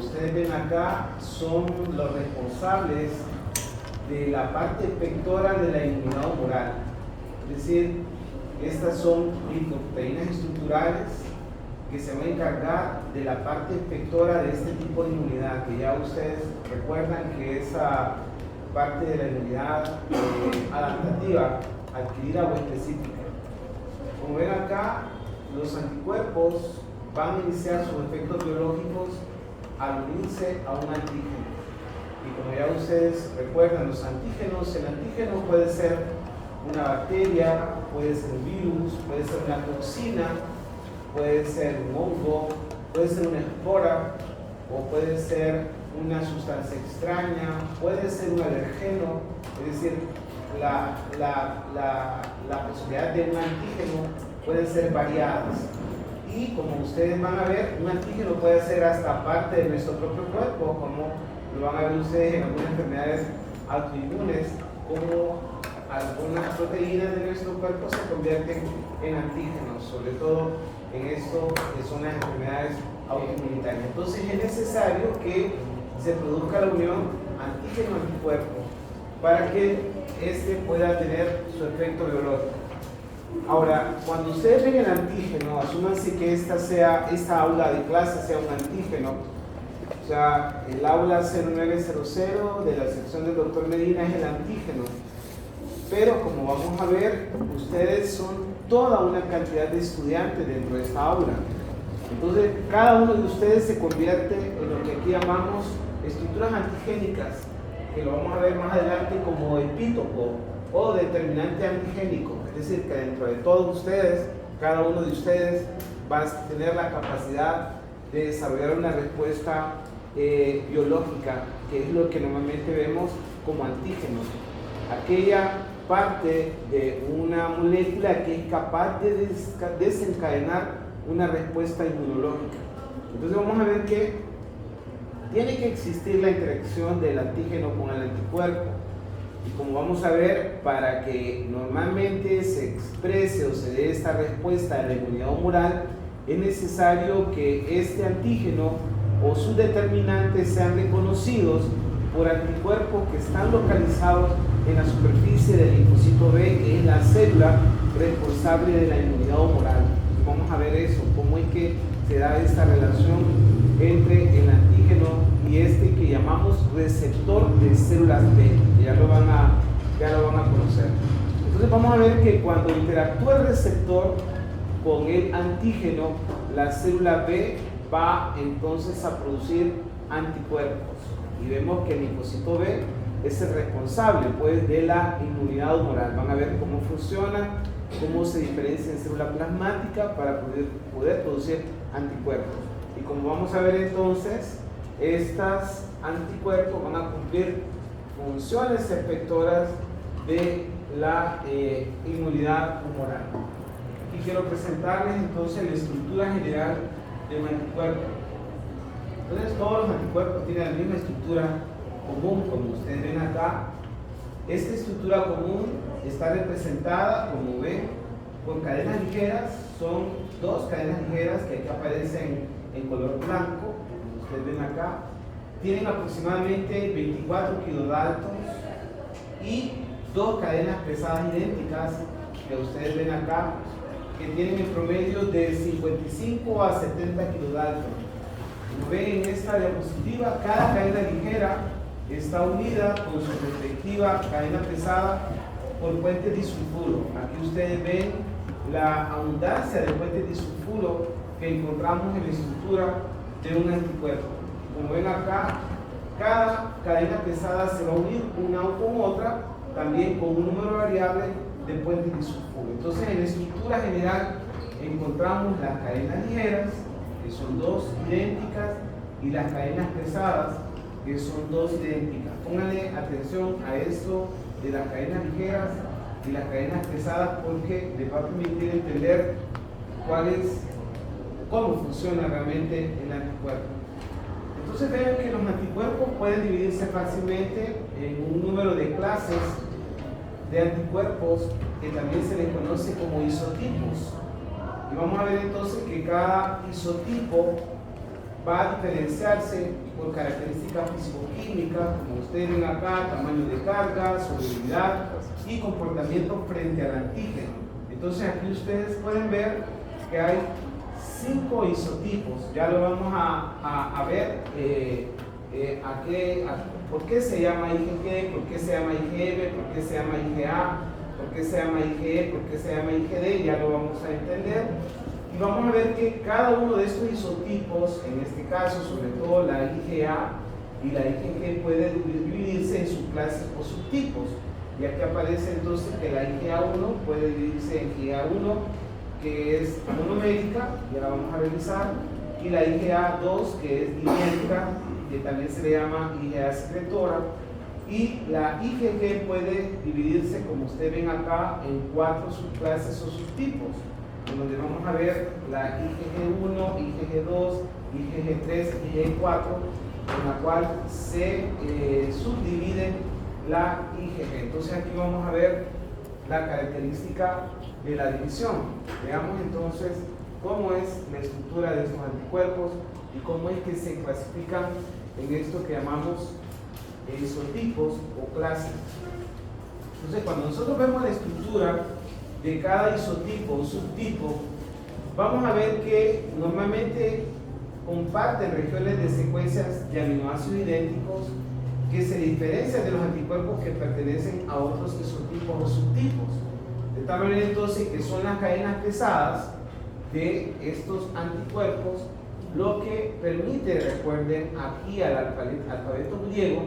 ustedes ven acá son los responsables de la parte efectora de la inmunidad humoral. Es decir, estas son glicoproteínas estructurales que se van a encargar de la parte efectora de este tipo de inmunidad, que ya ustedes recuerdan que esa parte de la inmunidad adaptativa, adquirida o específica. Como ven acá, los anticuerpos van a iniciar sus efectos biológicos al unirse a un antígeno. Y como ya ustedes recuerdan, los antígenos, el antígeno puede ser una bacteria, puede ser un virus, puede ser una toxina, puede ser un hongo, puede ser una espora, o puede ser una sustancia extraña, puede ser un alergeno. Es decir, la posibilidad de un antígeno puede ser variadas. Y como ustedes van a ver, un antígeno puede ser hasta parte de nuestro propio cuerpo, como lo van a ver ustedes en algunas enfermedades autoinmunes, como algunas proteínas de nuestro cuerpo se convierten en antígenos, sobre todo en esto que son las enfermedades autoinmunitarias. Entonces es necesario que se produzca la unión antígeno-anticuerpo para que este pueda tener su efecto biológico. Ahora, cuando ustedes ven el antígeno, asúmanse que esta aula de clase sea un antígeno. O sea, el aula 0900 de la sección del doctor Medina es el antígeno. Pero como vamos a ver, ustedes son toda una cantidad de estudiantes dentro de esta aula. Entonces, cada uno de ustedes se convierte en lo que aquí llamamos estructuras antigénicas, que lo vamos a ver más adelante como epítopo o determinante antigénico. Es decir, que dentro de todos ustedes, cada uno de ustedes va a tener la capacidad de desarrollar una respuesta biológica, que es lo que normalmente vemos como antígenos. Aquella parte de una molécula que es capaz de desencadenar una respuesta inmunológica. Entonces vamos a ver que tiene que existir la interacción del antígeno con el anticuerpo. Y como vamos a ver, para que normalmente se exprese o se dé esta respuesta a la inmunidad humoral, es necesario que este antígeno o sus determinantes sean reconocidos por anticuerpos que están localizados en la superficie del linfocito B, que es la célula responsable de la inmunidad humoral. Vamos a ver eso, cómo es que se da esta relación entre el antígeno y este que llamamos receptor de células B, que ya lo van a conocer. Entonces vamos a ver que cuando interactúa el receptor con el antígeno, la célula B va entonces a producir anticuerpos. Y vemos que el linfocito B es el responsable pues, de la inmunidad humoral. Van a ver cómo funciona, cómo se diferencia en célula plasmática para poder producir anticuerpos. Y como vamos a ver entonces, estos anticuerpos van a cumplir funciones efectoras de la inmunidad humoral. Y quiero presentarles entonces la estructura general de un anticuerpo. Entonces todos los anticuerpos tienen la misma estructura común, como ustedes ven acá. Esta estructura común está representada, como ven, por cadenas ligeras. Son dos cadenas ligeras que aquí aparecen en color blanco, como ustedes ven acá. Tienen aproximadamente 24 kilodaltons y dos cadenas pesadas idénticas que ustedes ven acá, que tienen en promedio de 55 a 70 kilodaltons. Como ven en esta diapositiva, cada cadena ligera está unida con su respectiva cadena pesada por puentes disulfuro. Aquí ustedes ven la abundancia de puentes disulfuro que encontramos en la estructura de un anticuerpo. Como ven acá, cada cadena pesada se va a unir una con otra, también con un número variable de puentes disulfuro. Entonces, en la estructura general encontramos las cadenas ligeras, que son dos idénticas, y las cadenas pesadas, que son dos idénticas. Pónganle atención a esto de las cadenas ligeras y las cadenas pesadas, porque les va a permitir entender cómo funciona realmente el anticuerpo. Entonces vean que los anticuerpos pueden dividirse fácilmente en un número de clases de anticuerpos que también se les conoce como isotipos. Y vamos a ver entonces que cada isotipo va a diferenciarse por características físico-químicas, como ustedes ven acá, tamaño de carga, solubilidad y comportamiento frente al antígeno. Entonces aquí ustedes pueden ver que hay 5 isotipos. Ya lo vamos a ver por qué se llama IgG, por qué se llama IgM, por qué se llama IgA, por qué se llama IgE, por qué se llama IgD, ya lo vamos a entender. Y vamos a ver que cada uno de estos isotipos, en este caso sobre todo la IgA y la IgG, puede dividirse en subclases o subtipos. Y aquí aparece entonces que la IgA1 puede dividirse en IgA1, que es monomérica, ya la vamos a revisar, y la IgA2, que es dimérica, que también se le llama IgA secretora, y la IgG puede dividirse, como ustedes ven acá, en 4 subclases o subtipos, en donde vamos a ver la IgG1, IgG2, IgG3, IgG4, en la cual se subdivide la IgG. Entonces aquí vamos a ver la característica de la división. Veamos entonces cómo es la estructura de estos anticuerpos y cómo es que se clasifican en esto que llamamos isotipos o clases. Entonces, cuando nosotros vemos la estructura de cada isotipo o subtipo, vamos a ver que normalmente comparten regiones de secuencias de aminoácidos idénticos que se diferencian de los anticuerpos que pertenecen a otros isotipos o subtipos. De tal manera entonces que son las cadenas pesadas de estos anticuerpos lo que permite, recuerden aquí al alfabeto griego,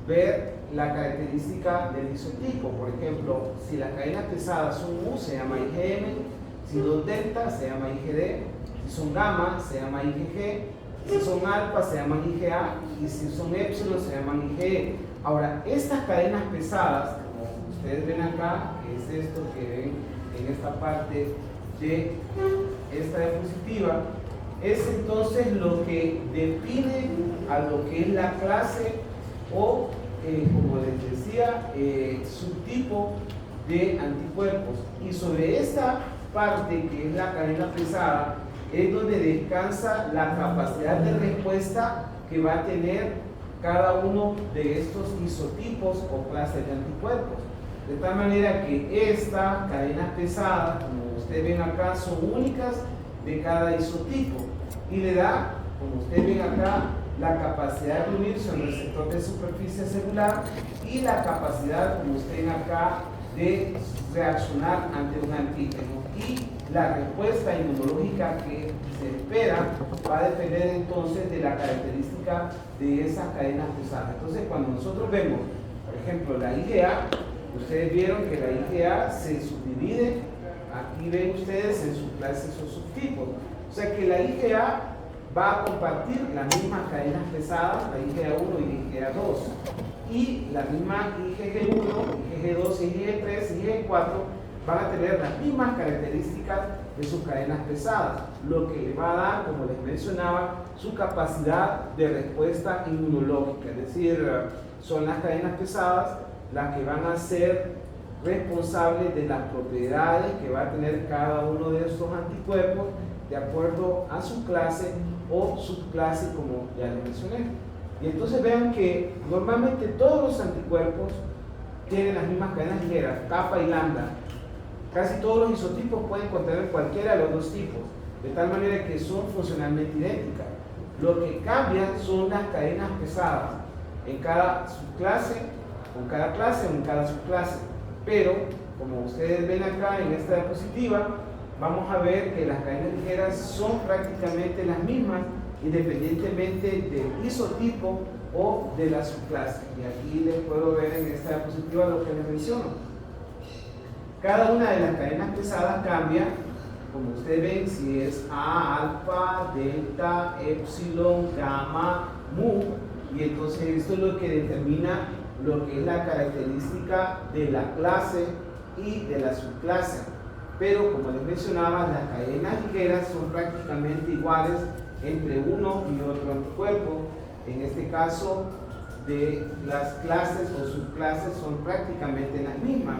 ver la característica del isotipo. Por ejemplo, si las cadenas pesadas son U, se llama IgM, si son delta, se llama IgD, si son gamma, se llama IgG, si son alfa, se llaman IgA, y si son épsilon, se llaman IgE. Ahora, estas cadenas pesadas, como ustedes ven acá, que es esto que ven en esta parte de esta diapositiva, es entonces lo que define a lo que es la clase o, como les decía, subtipo de anticuerpos. Y sobre esta parte que es la cadena pesada es donde descansa la capacidad de respuesta que va a tener cada uno de estos isotipos o clases de anticuerpos. De tal manera que estas cadenas pesadas, como ustedes ven acá, son únicas de cada isotipo y le da, como ustedes ven acá, la capacidad de unirse al receptor de superficie celular y la capacidad, como ustedes ven acá, de reaccionar ante un antígeno, y la respuesta inmunológica que se espera va a depender entonces de la característica de esas cadenas pesadas. Entonces, cuando nosotros vemos, por ejemplo, la IgA, ustedes vieron que la IgA se subdivide, aquí ven ustedes, en subclases o subtipos. O sea que la IgA va a compartir las mismas cadenas pesadas, la IgA1 y la IgA2. Y la misma IgG1, IgG2, IgG3, IgG4 van a tener las mismas características de sus cadenas pesadas, lo que le va a dar, como les mencionaba, su capacidad de respuesta inmunológica. Es decir, son las cadenas pesadas las que van a ser responsables de las propiedades que va a tener cada uno de estos anticuerpos de acuerdo a su clase o subclase, como ya les mencioné. Y entonces vean que normalmente todos los anticuerpos tienen las mismas cadenas ligeras, kappa y lambda. Casi todos los isotipos pueden contener cualquiera de los dos tipos, de tal manera que son funcionalmente idénticas. Lo que cambia son las cadenas pesadas en cada subclase, con cada clase o en cada subclase. Pero, como ustedes ven acá en esta diapositiva, vamos a ver que las cadenas ligeras son prácticamente las mismas, independientemente del isotipo o de la subclase. Y aquí les puedo ver en esta diapositiva lo que les menciono. Cada una de las cadenas pesadas cambia, como ustedes ven, si es A, alfa, delta, epsilon, gamma, mu, y entonces esto es lo que determina lo que es la característica de la clase y de la subclase. Pero como les mencionaba, las cadenas ligeras son prácticamente iguales entre uno y otro anticuerpo. En este caso, de las clases o subclases son prácticamente las mismas.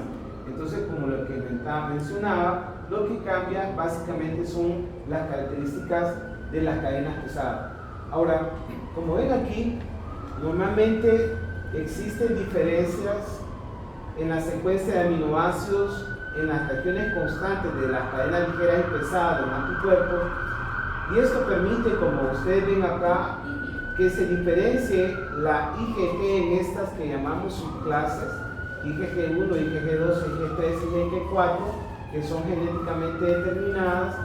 Entonces, como lo que mencionaba, lo que cambia básicamente son las características de las cadenas pesadas. Ahora, como ven aquí, normalmente existen diferencias en la secuencia de aminoácidos en las regiones constantes de las cadenas ligeras y pesadas de los anticuerpos, y esto permite, como ustedes ven acá, que se diferencie la IgG en estas que llamamos subclases, IgG1, IgG2, IgG3 y IgG4, que son genéticamente determinadas,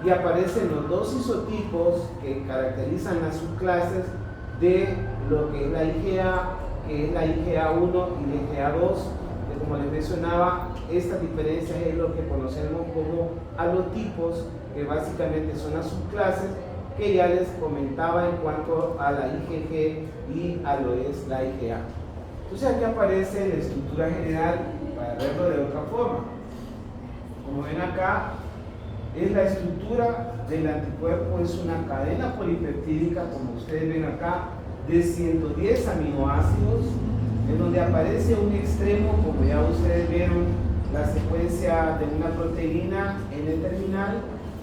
y aparecen los dos isotipos que caracterizan las subclases de lo que es la IgA, que es la IgA1 y la IgA2, que como les mencionaba, esta diferencia es lo que conocemos como halotipos, que básicamente son las subclases que ya les comentaba en cuanto a la IgG y a lo es la IgA. Entonces aquí aparece la estructura general para verlo de otra forma. Como ven acá, es la estructura del anticuerpo, es una cadena polipeptídica, como ustedes ven acá, de 110 aminoácidos, en donde aparece un extremo, como ya ustedes vieron, la secuencia de una proteína N-terminal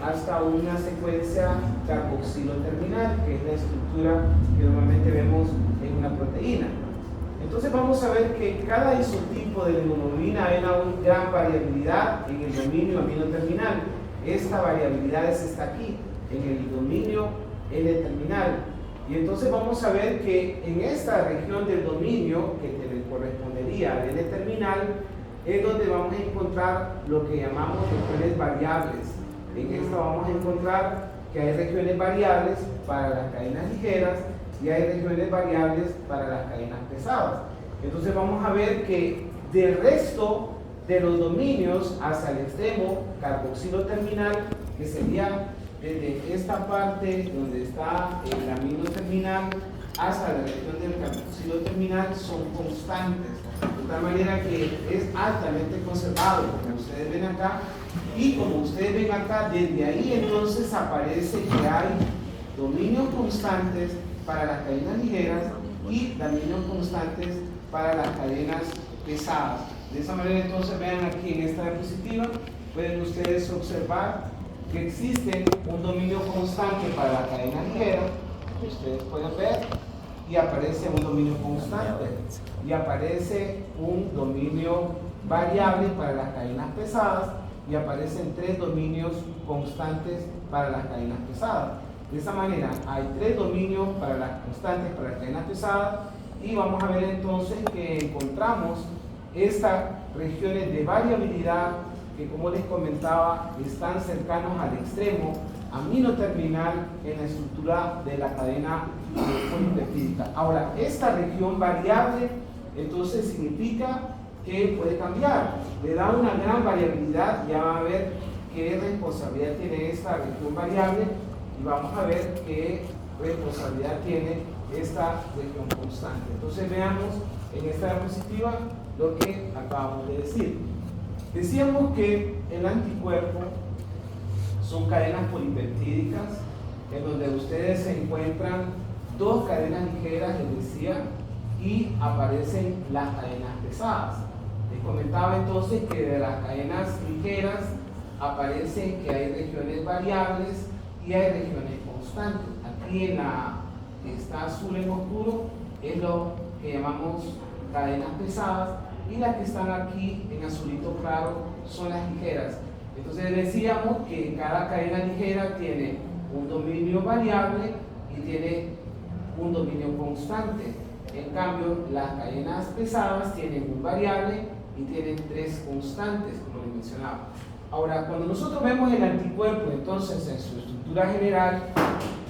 hasta una secuencia carboxilo-terminal, que es la estructura que normalmente vemos en una proteína. Entonces vamos a ver que cada isotipo de la hemoglobina hay una gran variabilidad en el dominio amino-terminal. Esta variabilidad está aquí, en el dominio N-terminal. Y entonces vamos a ver que en esta región del dominio, que le correspondería al N-terminal, es donde vamos a encontrar lo que llamamos regiones variables. En esta vamos a encontrar que hay regiones variables para las cadenas ligeras y hay regiones variables para las cadenas pesadas. Entonces vamos a ver que del resto de los dominios hacia el extremo carboxilo terminal, que sería desde esta parte donde está el amino terminal hasta la región del carboxilo terminal, son constantes, de tal manera que es altamente conservado, como ustedes ven acá. Y como ustedes ven acá, desde ahí entonces aparece que hay dominios constantes para las cadenas ligeras y dominios constantes para las cadenas pesadas. De esa manera entonces vean aquí en esta diapositiva, pueden ustedes observar que existe un dominio constante para la cadena ligera, que ustedes pueden ver, y aparece un dominio constante, y aparece un dominio variable para las cadenas pesadas, y aparecen 3 dominios constantes para las cadenas pesadas. De esa manera hay 3 dominios para las constantes para las cadenas pesadas, y vamos a ver entonces que encontramos estas regiones de variabilidad que, como les comentaba, están cercanos al extremo amino-terminal en la estructura de la cadena polipeptídica. Ahora, esta región variable entonces significa que puede cambiar, le da una gran variabilidad. Ya van a ver qué responsabilidad tiene esta región variable y vamos a ver qué responsabilidad tiene esta región constante. Entonces veamos en esta diapositiva lo que acabamos de decir. Decíamos que el anticuerpo son cadenas polipeptídicas en donde ustedes se encuentran 2 cadenas ligeras, les decía, y aparecen las cadenas pesadas. Les comentaba entonces que de las cadenas ligeras aparece que hay regiones variables y hay regiones constantes. Aquí en la que está azul en oscuro es lo que llamamos cadenas pesadas, y las que están aquí en azulito claro son las ligeras. Entonces decíamos que cada cadena ligera tiene un dominio variable y tiene un dominio constante. En cambio, las cadenas pesadas tienen un variable y tienen 3 constantes, como les mencionaba. Ahora, cuando nosotros vemos el anticuerpo, entonces en su estructura general,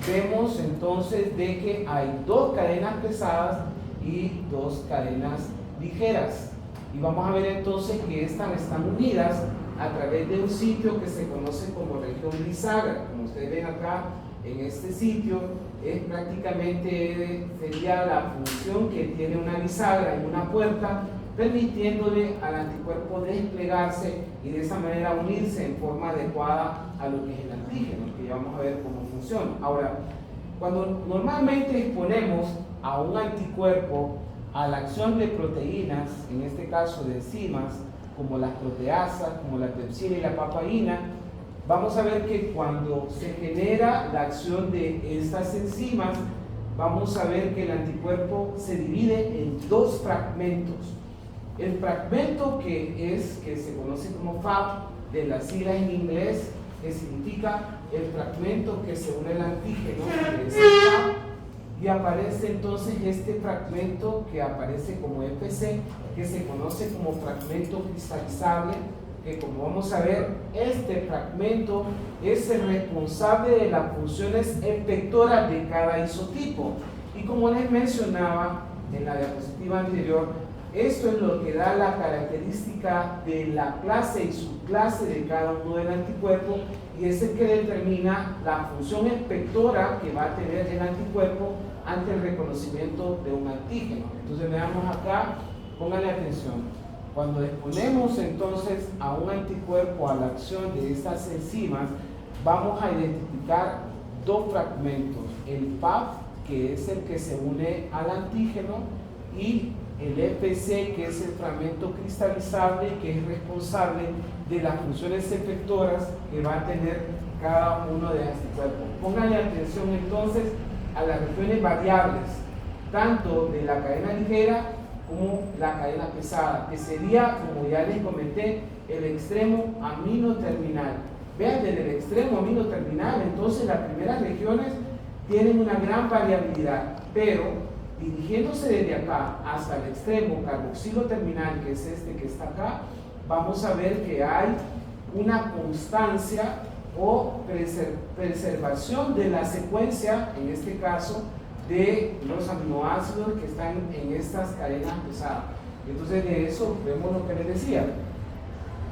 vemos entonces de que hay 2 cadenas pesadas y 2 cadenas ligeras. Y vamos a ver entonces que estas están unidas a través de un sitio que se conoce como región bisagra. Como ustedes ven acá, en este sitio, es prácticamente sería la función que tiene una bisagra en una puerta, permitiéndole al anticuerpo desplegarse y de esa manera unirse en forma adecuada a lo que es el antígeno, que ya vamos a ver cómo funciona. Ahora, cuando normalmente exponemos a un anticuerpo a la acción de proteínas, en este caso de enzimas, como las proteasas, como la pepsina y la papaína, vamos a ver que cuando se genera la acción de estas enzimas, vamos a ver que el anticuerpo se divide en dos fragmentos. El fragmento que se conoce como FAB, de la sigla en inglés, que significa el fragmento que se une al antígeno, que es el FAB, y aparece entonces este fragmento que aparece como FC, que se conoce como fragmento cristalizable, que como vamos a ver, este fragmento es el responsable de las funciones efectoras de cada isotipo. Y como les mencionaba en la diapositiva anterior, esto es lo que da la característica de la clase y subclase de cada uno del anticuerpo, y es el que determina la función efectora que va a tener el anticuerpo ante el reconocimiento de un antígeno. Entonces veamos acá, pónganle atención. Cuando exponemos entonces a un anticuerpo a la acción de estas enzimas, vamos a identificar dos fragmentos: el FAB, que es el que se une al antígeno, y el FC, que es el fragmento cristalizable, que es responsable de las funciones efectoras que va a tener cada uno de los anticuerpos. Pónganle atención entonces a las regiones variables, tanto de la cadena ligera como la cadena pesada, que sería, como ya les comenté, el extremo amino terminal. Vean, desde el extremo amino terminal, entonces las primeras regiones tienen una gran variabilidad, pero dirigiéndose desde acá hasta el extremo carboxilo terminal, que es este que está acá, vamos a ver que hay una constancia o preservación de la secuencia, en este caso, de los aminoácidos que están en estas cadenas pesadas. Entonces de eso vemos lo que les decía,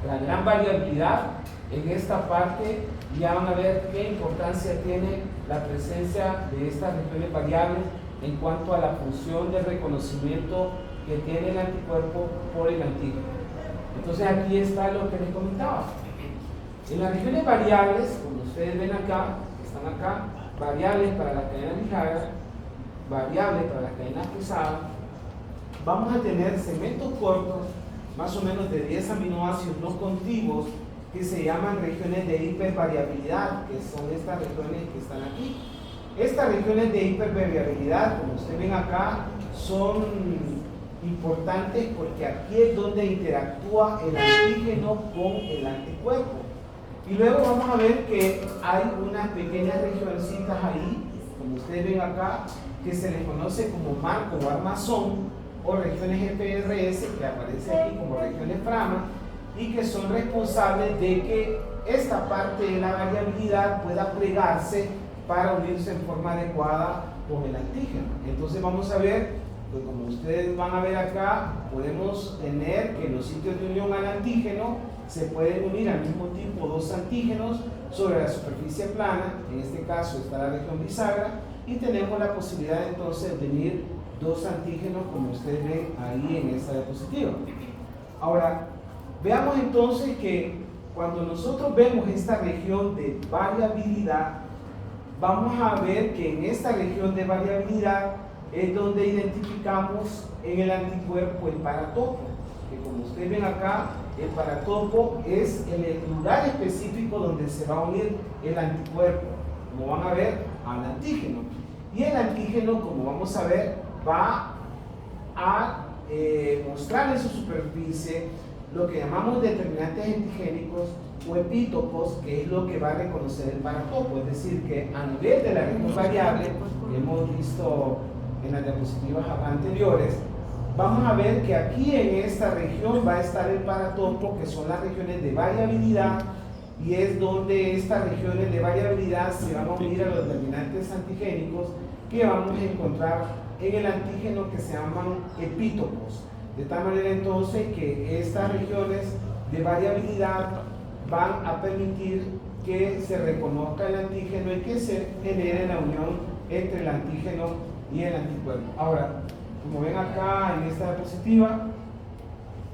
la gran variabilidad en esta parte. Ya van a ver qué importancia tiene la presencia de estas regiones variables en cuanto a la función de reconocimiento que tiene el anticuerpo por el antígeno. Entonces aquí está lo que les comentaba. En las regiones variables, como ustedes ven acá, que están acá, variables para la cadena ligera, variables para las cadenas pesadas, vamos a tener segmentos cortos, más o menos de 10 aminoácidos no contiguos, que se llaman regiones de hipervariabilidad, que son estas regiones que están aquí. Estas regiones de hipervariabilidad, como ustedes ven acá, son importantes porque aquí es donde interactúa el antígeno con el anticuerpo. Y luego vamos a ver que hay unas pequeñas regioncitas ahí, como ustedes ven acá, que se les conoce como marco o armazón, o regiones FRS, que aparece aquí como regiones Frama, y que son responsables de que esta parte de la variabilidad pueda plegarse para unirse en forma adecuada con el antígeno. Entonces vamos a ver, pues como ustedes van a ver acá, podemos tener que en los sitios de unión al antígeno se pueden unir al mismo tiempo dos antígenos sobre la superficie plana. En este caso está la región bisagra, y tenemos la posibilidad entonces de unir dos antígenos, como ustedes ven ahí en esta diapositiva. Ahora, veamos entonces que cuando nosotros vemos esta región de variabilidad, vamos a ver que en esta región de variabilidad es donde identificamos en el anticuerpo el paratopo, que como ustedes ven acá, el paratopo es el lugar específico donde se va a unir el anticuerpo, como van a ver, al antígeno. Y el antígeno, como vamos a ver, va a mostrar en su superficie lo que llamamos determinantes antigénicos o epítopos, que es lo que va a reconocer el paratopo. Es decir, que a nivel de la región variable, que hemos visto en las diapositivas anteriores, vamos a ver que aquí en esta región va a estar el paratopo, que son las regiones de variabilidad, y es donde estas regiones de variabilidad se van a unir a los determinantes antigénicos que vamos a encontrar en el antígeno, que se llaman epítopos. De tal manera entonces que estas regiones de variabilidad van a permitir que se reconozca el antígeno y que se genere la unión entre el antígeno y el anticuerpo. Ahora, como ven acá en esta diapositiva,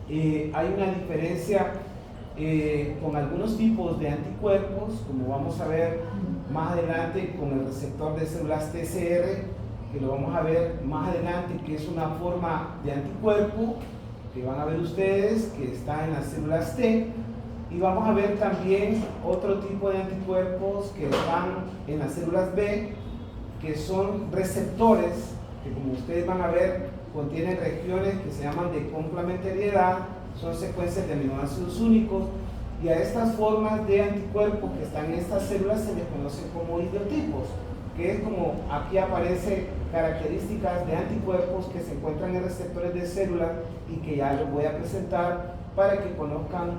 hay una diferencia con algunos tipos de anticuerpos, como vamos a ver más adelante con el receptor de células TCR, que lo vamos a ver más adelante, que es una forma de anticuerpo que van a ver ustedes que está en las células T, y vamos a ver también otro tipo de anticuerpos que están en las células B, que son receptores, que como ustedes van a ver, contienen regiones que se llaman de complementariedad, son secuencias de aminoácidos únicos, y a estas formas de anticuerpos que están en estas células se les conocen como idiotipos, que es como aquí aparece características de anticuerpos que se encuentran en receptores de células y que ya les voy a presentar para que conozcan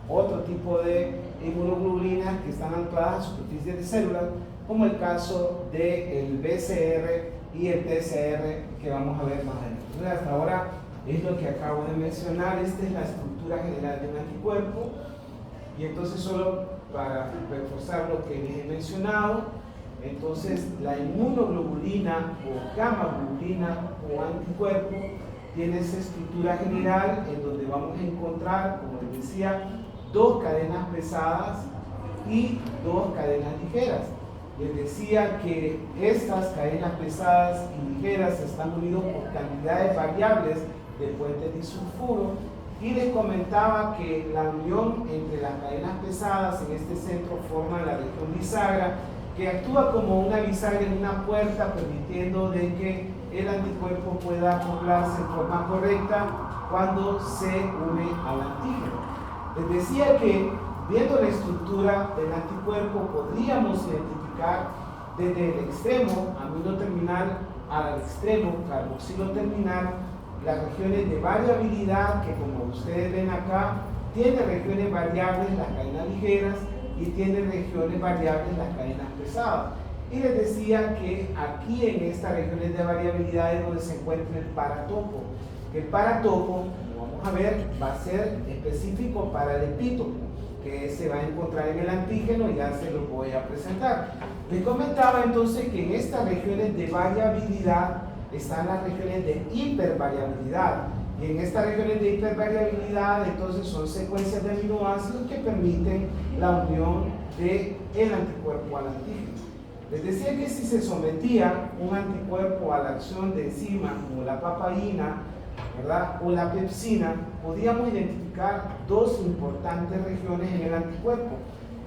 otro tipo de inmunoglobulinas que están ancladas a superficies de células, como el caso del BCR y el TCR que vamos a ver más adelante. Entonces, hasta ahora es lo que acabo de mencionar. Esta es la estructura general de un anticuerpo, y entonces solo para reforzar lo que les he mencionado, entonces la inmunoglobulina o gamma globulina o anticuerpo tiene esa estructura general en donde vamos a encontrar, como les decía, dos cadenas pesadas y dos cadenas ligeras. Les decía que estas cadenas pesadas y ligeras están unidas por cantidades variables de puentes disulfuro, y les comentaba que la unión entre las cadenas pesadas en este centro forma la región bisagra, que actúa como una bisagra en una puerta, permitiendo de que el anticuerpo pueda acoplarse en forma correcta cuando se une al antígeno. Les decía que viendo la estructura del anticuerpo podríamos identificar desde el extremo amino terminal al extremo carboxilo terminal las regiones de variabilidad, que como ustedes ven acá, tiene regiones variables las cadenas ligeras y tiene regiones variables las cadenas pesadas. Y les decía que aquí en estas regiones de variabilidad es donde se encuentra el paratopo. El paratopo, como vamos a ver, va a ser específico para el epítopo, que se va a encontrar en el antígeno, y ya se lo voy a presentar. Les comentaba entonces que en estas regiones de variabilidad están las regiones de hipervariabilidad, y en estas regiones de hipervariabilidad entonces son secuencias de aminoácidos que permiten la unión del anticuerpo al antígeno. Les decía que si se sometía un anticuerpo a la acción de enzimas como la papaína, ¿verdad?, o la pepsina, podíamos identificar dos importantes regiones en el anticuerpo: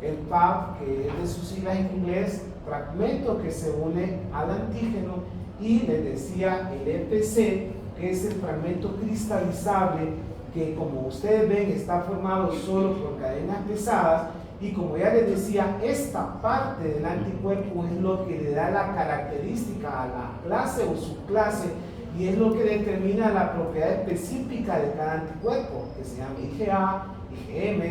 el PAB, que es de sus siglas en inglés, fragmento que se une al antígeno, y les decía el EPC, que es el fragmento cristalizable, que como ustedes ven está formado solo por cadenas pesadas, y como ya les decía, esta parte del anticuerpo es lo que le da la característica a la clase o subclase, y es lo que determina la propiedad específica de cada anticuerpo, que se llama IgA, IgM,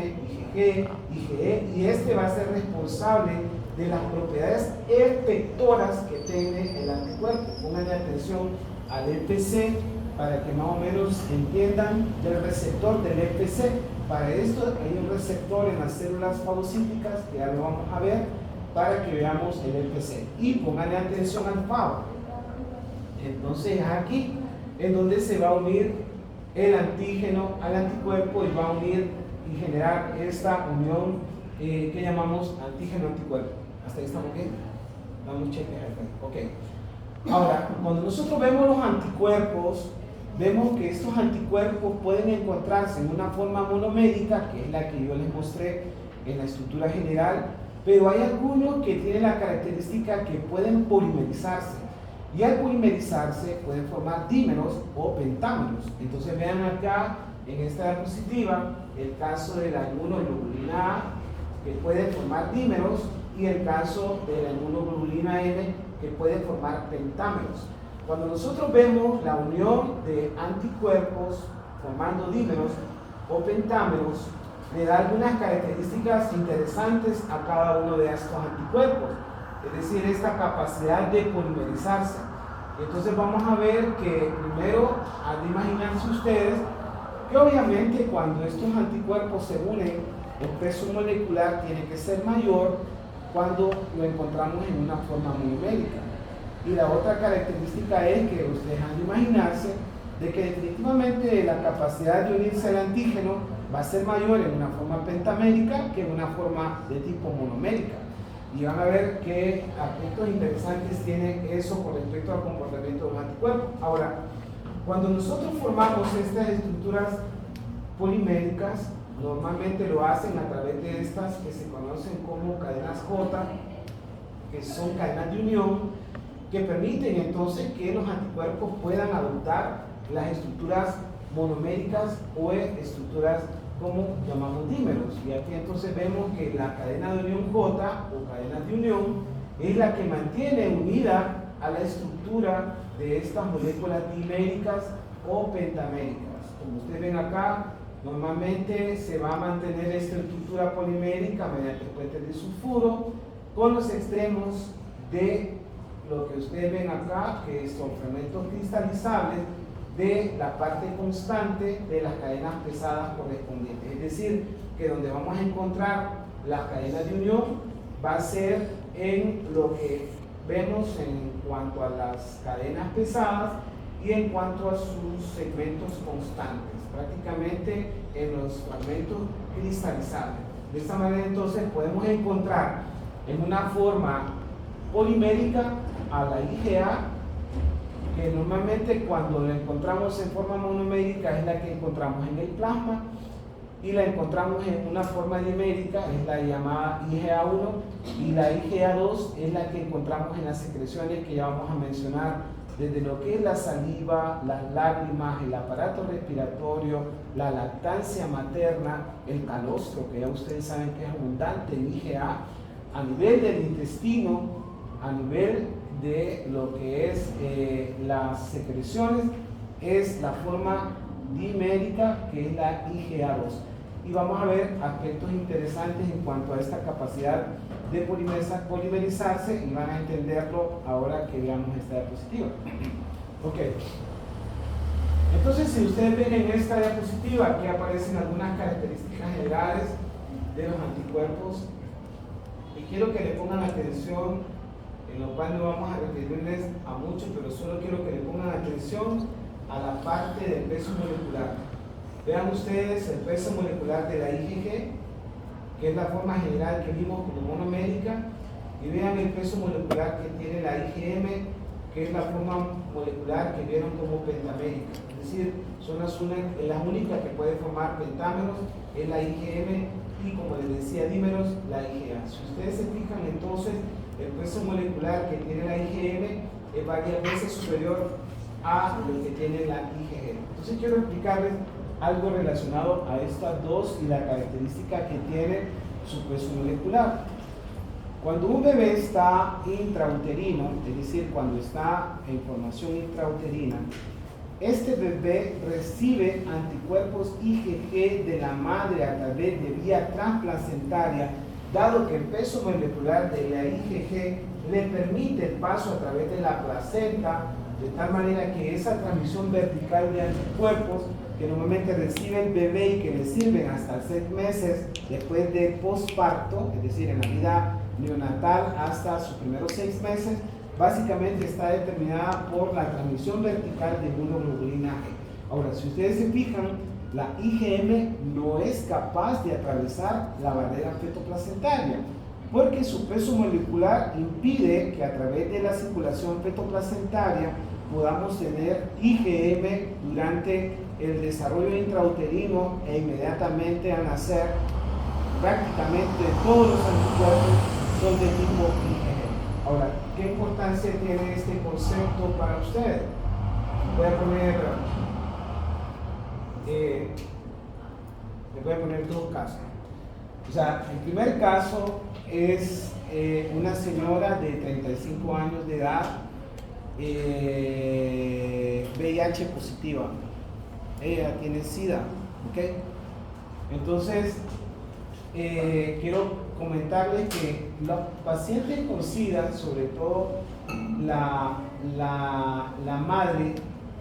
IgG, IgE, y este va a ser responsable de las propiedades efectoras que tiene el anticuerpo. Pongan atención al EPC para que más o menos entiendan del receptor del EPC. Para esto hay un receptor en las células fagocíticas, que ya lo vamos a ver, para que veamos el EPC. Y pongan atención al FAO. Entonces es aquí en donde se va a unir el antígeno al anticuerpo, y va a unir y generar esta unión que llamamos antígeno-anticuerpo. ¿Hasta ahí estamos bien? Damos cheque. Ok. Ahora, cuando nosotros vemos los anticuerpos, vemos que estos anticuerpos pueden encontrarse en una forma monomédica, que es la que yo les mostré en la estructura general, pero hay algunos que tienen la característica que pueden polimerizarse, y al polimerizarse pueden formar dímeros o pentámeros. Entonces vean acá en esta diapositiva el caso de la inmunoglobulina A, que puede formar dímeros, y el caso de la inmunoglobulina N, que puede formar pentámeros. Cuando nosotros vemos la unión de anticuerpos formando dímeros o pentámeros, le da algunas características interesantes a cada uno de estos anticuerpos, es decir, esta capacidad de polimerizarse. Entonces vamos a ver que primero han de imaginarse ustedes que obviamente cuando estos anticuerpos se unen, el peso molecular tiene que ser mayor cuando lo encontramos en una forma monomédica. Y la otra característica es que ustedes han de imaginarse de que definitivamente la capacidad de unirse al antígeno va a ser mayor en una forma pentamédica que en una forma de tipo monomédica. Y van a ver qué aspectos interesantes tiene eso con respecto al comportamiento de un anticuerpo. Ahora, cuando nosotros formamos estas estructuras poliméricas, normalmente lo hacen a través de estas que se conocen como cadenas J, que son cadenas de unión, que permiten entonces que los anticuerpos puedan adoptar las estructuras monoméricas o estructuras como llamamos dímeros. Y aquí entonces vemos que la cadena de unión J o cadena de unión es la que mantiene unida a la estructura de estas moléculas diméricas o pentaméricas. Como ustedes ven acá, normalmente se va a mantener esta estructura polimérica mediante puentes de sulfuro con los extremos de lo que ustedes ven acá, que son fragmentos cristalizables de la parte constante de las cadenas pesadas correspondientes. Es decir, que donde vamos a encontrar las cadenas de unión va a ser en lo que vemos en cuanto a las cadenas pesadas y en cuanto a sus segmentos constantes, prácticamente en los fragmentos cristalizables. De esta manera entonces podemos encontrar en una forma polimérica a la IgA, que normalmente cuando la encontramos en forma monomérica es la que encontramos en el plasma, y la encontramos en una forma dimérica, es la llamada IgA1, y la IgA2 es la que encontramos en las secreciones que ya vamos a mencionar, desde lo que es la saliva, las lágrimas, el aparato respiratorio, la lactancia materna, el calostro, que ya ustedes saben que es abundante en IgA, a nivel del intestino, a nivel de lo que es las secreciones, es la forma dimérica, que es la IgA2. Y vamos a ver aspectos interesantes en cuanto a esta capacidad de polimerizarse, y van a entenderlo ahora que veamos esta diapositiva. Ok. Entonces, si ustedes ven en esta diapositiva, aquí aparecen algunas características generales de los anticuerpos, y quiero que le pongan atención, en lo cual no vamos a referirles a mucho, pero solo quiero que le pongan atención a la parte del peso molecular. Vean ustedes el peso molecular de la IgG, que es la forma general que vimos como monomérica, y vean el peso molecular que tiene la IgM, que es la forma molecular que vieron como pentamérica. Es decir, son las únicas que pueden formar pentámeros, es la IgM, y como les decía, dímeros, la IgA. Si ustedes se fijan, entonces el peso molecular que tiene la IgM es varias veces superior a lo que tiene la IgG. Entonces quiero explicarles algo relacionado a estas dos y la característica que tiene su peso molecular. Cuando un bebé está intrauterino, es decir, cuando está en formación intrauterina, este bebé recibe anticuerpos IgG de la madre a través de vía transplacentaria, dado que el peso molecular de la IgG le permite el paso a través de la placenta, de tal manera que esa transmisión vertical de anticuerpos que normalmente recibe el bebé y que le sirven hasta 6 meses después de posparto, es decir, en la vida neonatal hasta sus primeros 6 meses, básicamente está determinada por la transmisión vertical de inmunoglobulina G. Ahora, si ustedes se fijan, la IgM no es capaz de atravesar la barrera fetoplacentaria, porque su peso molecular impide que a través de la circulación fetoplacentaria podamos tener IgM durante el desarrollo intrauterino e inmediatamente al nacer. Prácticamente todos los anticuerpos son de tipo IgG. Ahora, ¿qué importancia tiene este concepto para ustedes? Voy a poner les voy a poner 2 casos. O sea, el primer caso es una señora de 35 años de edad, VIH positiva. Ella tiene SIDA, ¿ok? Entonces, quiero comentarles que los pacientes con SIDA, sobre todo la madre,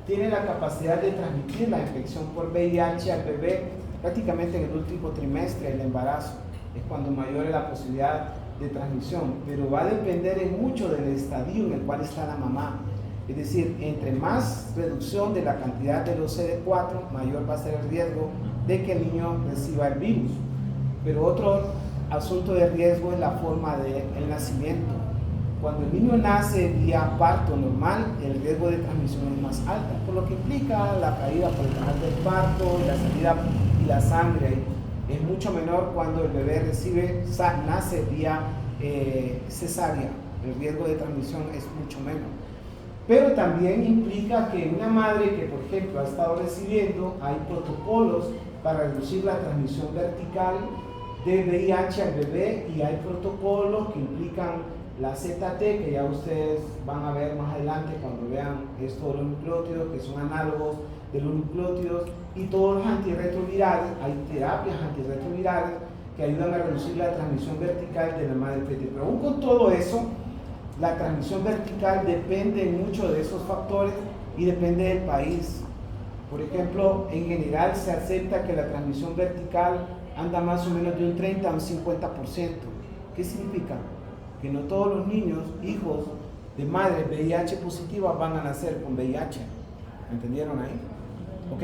tiene la capacidad de transmitir la infección por VIH al bebé prácticamente en el último trimestre del embarazo. Es cuando mayor es la posibilidad de transmisión, pero va a depender en mucho del estadio en el cual está la mamá. Es decir, entre más reducción de la cantidad de los CD4, mayor va a ser el riesgo de que el niño reciba el virus. Pero otro asunto de riesgo es la forma del nacimiento. Cuando el niño nace vía parto normal, el riesgo de transmisión es más alto, por lo que implica la caída por el canal del parto, la salida y la sangre es mucho menor cuando el bebé nace vía cesárea. El riesgo de transmisión es mucho menos. Pero también implica que una madre que, por ejemplo, ha estado recibiendo, hay protocolos para reducir la transmisión vertical de VIH al bebé, y hay protocolos que implican la ZT, que ya ustedes van a ver más adelante cuando vean esto de los nucleótidos, que son análogos de los nucleótidos, y todos los antirretrovirales. Hay terapias antirretrovirales que ayudan a reducir la transmisión vertical de la madre fértil. Pero aún con todo eso, la transmisión vertical depende mucho de esos factores y depende del país. Por ejemplo, en general se acepta que la transmisión vertical anda más o menos de un 30 a un 50%. ¿Qué significa? Que no todos los niños, hijos de madres VIH positivas, van a nacer con VIH. ¿Entendieron ahí? Ok.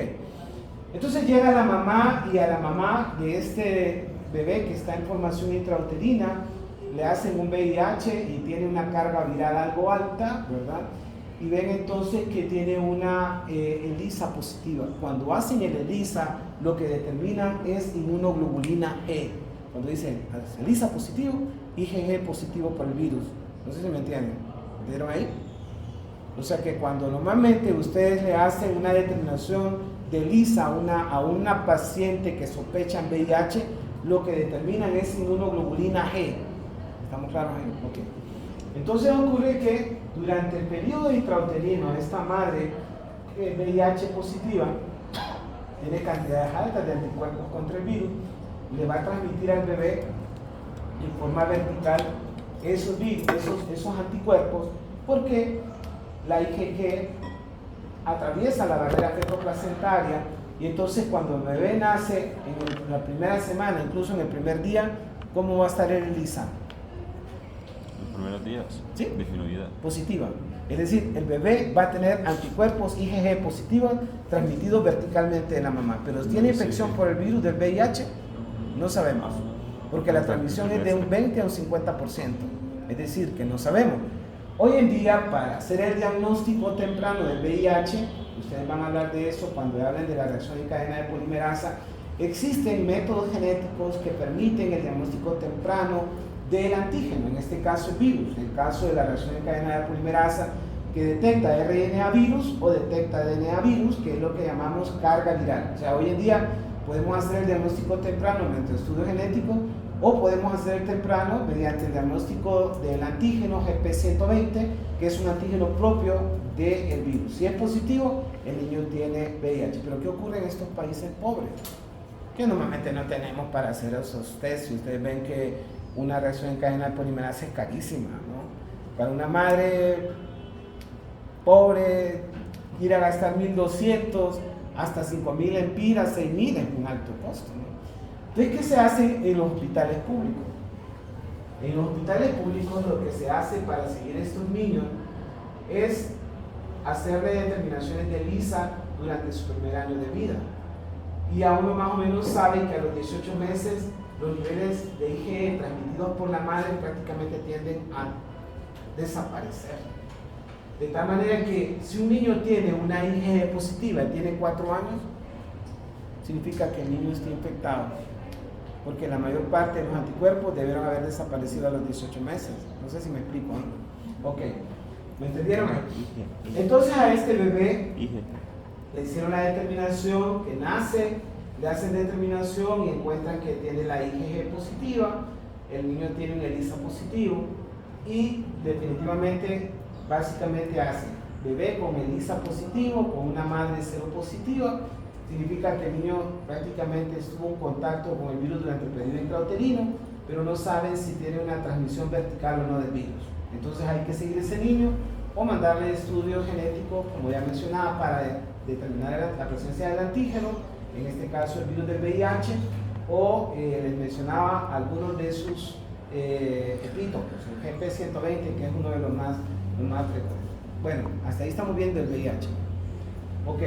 Entonces llega la mamá, y a la mamá de este bebé que está en formación intrauterina le hacen un VIH y tiene una carga viral algo alta, ¿verdad? Y ven entonces que tiene una ELISA positiva. Cuando hacen el ELISA, lo que determinan es inmunoglobulina E. Cuando dicen ELISA positivo, IgG positivo por el virus. No sé si me entienden. ¿Entendieron ahí? O sea que cuando normalmente ustedes le hacen una determinación de ELISA a una paciente que sospechan VIH, lo que determinan es inmunoglobulina G. ¿Estamos claros ahí? Ok. Entonces ocurre que durante el periodo intrauterino, esta madre VIH positiva tiene cantidades altas de anticuerpos contra el virus, le va a transmitir al bebé en forma vertical esos anticuerpos, porque la IgG atraviesa la barrera fetoplacentaria, y entonces cuando el bebé nace en la primera semana, incluso en el primer día, ¿cómo va a estar el ELISA? Los primeros días, ¿sí? Disminuida. Positiva. Es decir, el bebé va a tener anticuerpos IgG positivos transmitidos verticalmente de la mamá. Pero ¿tiene infección por el virus del VIH? No sabemos, porque la transmisión es de un 20 a un 50%. Es decir, que no sabemos. Hoy en día, para hacer el diagnóstico temprano del VIH, ustedes van a hablar de eso cuando hablen de la reacción en cadena de polimerasa, existen métodos genéticos que permiten el diagnóstico temprano del antígeno, en este caso el virus. En el caso de la reacción en cadena de polimerasa, que detecta RNA virus o detecta DNA virus, que es lo que llamamos carga viral. O sea, hoy en día podemos hacer el diagnóstico temprano mediante estudio genético, o podemos hacer el temprano mediante el diagnóstico del antígeno GP120, que es un antígeno propio del virus. Si es positivo, el niño tiene VIH. Pero ¿qué ocurre en estos países pobres? Que normalmente no tenemos para hacer esos test. Y ustedes ven que una reacción en cadena de polimerasa es carísima, ¿no? Para una madre pobre, ir a gastar 1.200 hasta 5.000 empiras, 6.000 es un alto costo, ¿no? Entonces, ¿qué se hace en los hospitales públicos? En los hospitales públicos lo que se hace para seguir a estos niños es hacerle determinaciones de ELISA durante su primer año de vida. Y a uno más o menos saben que a los 18 meses los niveles de IgE transmitidos por la madre prácticamente tienden a desaparecer. De tal manera que si un niño tiene una IgE positiva y tiene 4 años, significa que el niño está infectado, porque la mayor parte de los anticuerpos debieron haber desaparecido a los 18 meses. No sé si me explico, ¿no? Ok, ¿me entendieron? Entonces a este bebé le hicieron la determinación que nace, le hacen determinación y encuentran que tiene la IgG positiva, el niño tiene un ELISA positivo, y definitivamente, básicamente hacen bebé con ELISA positivo, con una madre seropositiva. Significa que el niño prácticamente estuvo en contacto con el virus durante el periodo intrauterino, pero no saben si tiene una transmisión vertical o no del virus. Entonces hay que seguir ese niño o mandarle estudios genéticos, como ya mencionaba, para determinar la presencia del antígeno, en este caso el virus del VIH, o les mencionaba algunos de sus epítopos, el GP120, que es uno de los más frecuentes. Bueno, hasta ahí estamos viendo el VIH. Ok.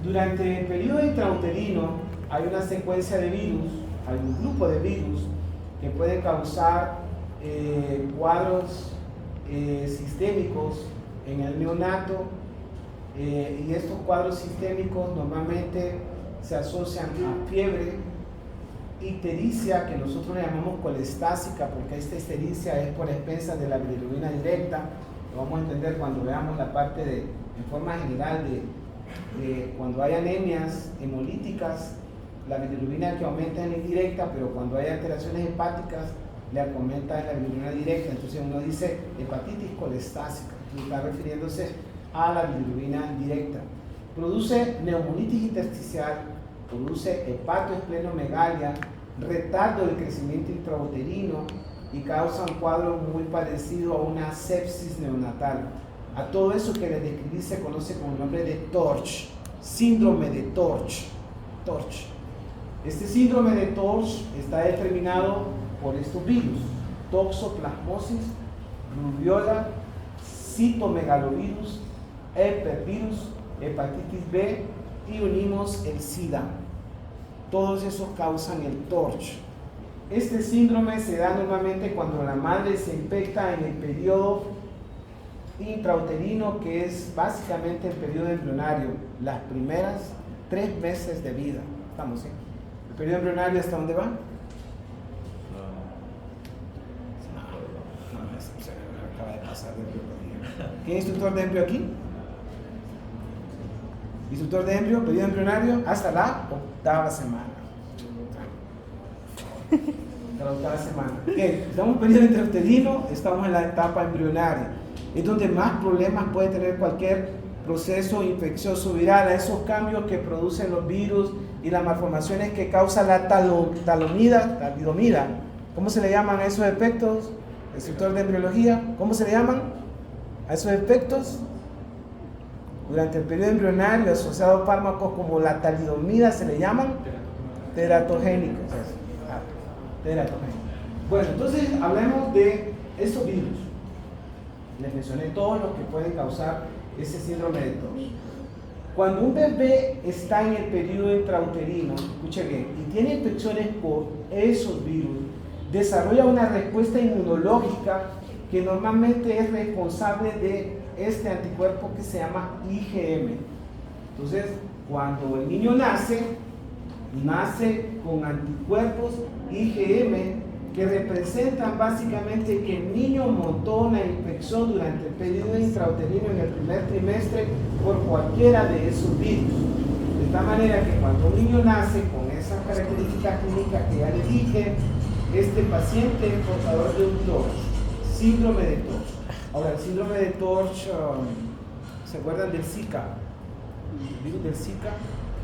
Durante el periodo intrauterino hay una secuencia de virus, hay un grupo de virus que pueden causar cuadros sistémicos en el neonato, y estos cuadros sistémicos normalmente se asocian a fiebre, ictericia, que nosotros le llamamos colestásica, porque esta ictericia es por expensas de la bilirrubina directa, Lo vamos a entender cuando veamos la parte de, en forma general, de cuando hay anemias hemolíticas, la bilirrubina que aumenta es indirecta, pero cuando hay alteraciones hepáticas, le aumenta en la bilirrubina directa. Entonces uno dice hepatitis colestásica, está refiriéndose a la bilirrubina directa. Produce neumonitis intersticial, produce hepatoesplenomegalia, retardo del crecimiento intrauterino y causa un cuadro muy parecido a una sepsis neonatal. A todo eso que les describí se conoce con el nombre de TORCH, síndrome de TORCH. Este síndrome de TORCH está determinado por estos virus: toxoplasmosis, rubiola, citomegalovirus, herpesvirus, hepatitis B y unimos el SIDA. Todos esos causan el TORCH. Este síndrome se da normalmente cuando la madre se infecta en el periodo intrauterino, que es básicamente el periodo embrionario, las primeras 3 meses de vida. ¿Estamos bien? ¿El periodo embrionario hasta dónde va? Acaba de pasar de embriología. ¿Quién es instructor de embrión aquí? Instructor de embrión, periodo embrionario hasta la 8ª semana. Hasta la 8ª semana. ¿Qué? Estamos en un periodo intrauterino, estamos en la etapa embrionaria. Es donde más problemas puede tener cualquier proceso infeccioso viral, a esos cambios que producen los virus y las malformaciones que causa la talidomida. ¿Cómo se le llaman a esos efectos? El instructor de embriología, ¿cómo se le llaman a esos efectos? Durante el periodo embrionario asociado a fármacos como la talidomida se le llaman teratogénicos. Bueno, entonces hablemos de estos virus. Les mencioné todos los que pueden causar ese síndrome de TORCH. Cuando un bebé está en el periodo intrauterino, escuche bien, y tiene infecciones por esos virus, desarrolla una respuesta inmunológica que normalmente es responsable de este anticuerpo que se llama IgM. Entonces, cuando el niño nace con anticuerpos IgM que representan básicamente que el niño montó una infección durante el periodo intrauterino en el primer trimestre por cualquiera de esos virus. De tal manera que cuando un niño nace con esas características clínicas que ya les dije, este paciente es portador de un TORCH, síndrome de TORCH. Ahora, el síndrome de TORCH, ¿se acuerdan del Zika? ¿El virus del Zika?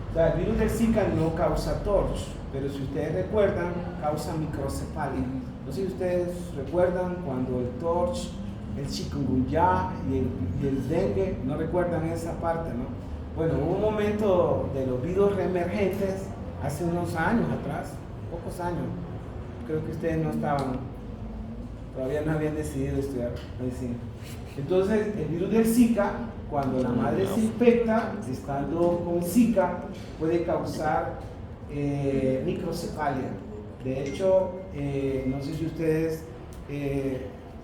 O sea, el virus del Zika no causa TORCH, pero si ustedes recuerdan, causa microcefalia. No sé si ustedes recuerdan cuando el TORCH, el chikungunya y el dengue, no recuerdan esa parte, ¿no? Bueno, hubo un momento de los virus reemergentes hace unos años atrás, pocos años. Creo que ustedes no estaban, todavía no habían decidido estudiar medicina. Entonces, el virus del Zika, cuando la madre se infecta, estando con Zika, puede causar microcefalia. De hecho, no sé si ustedes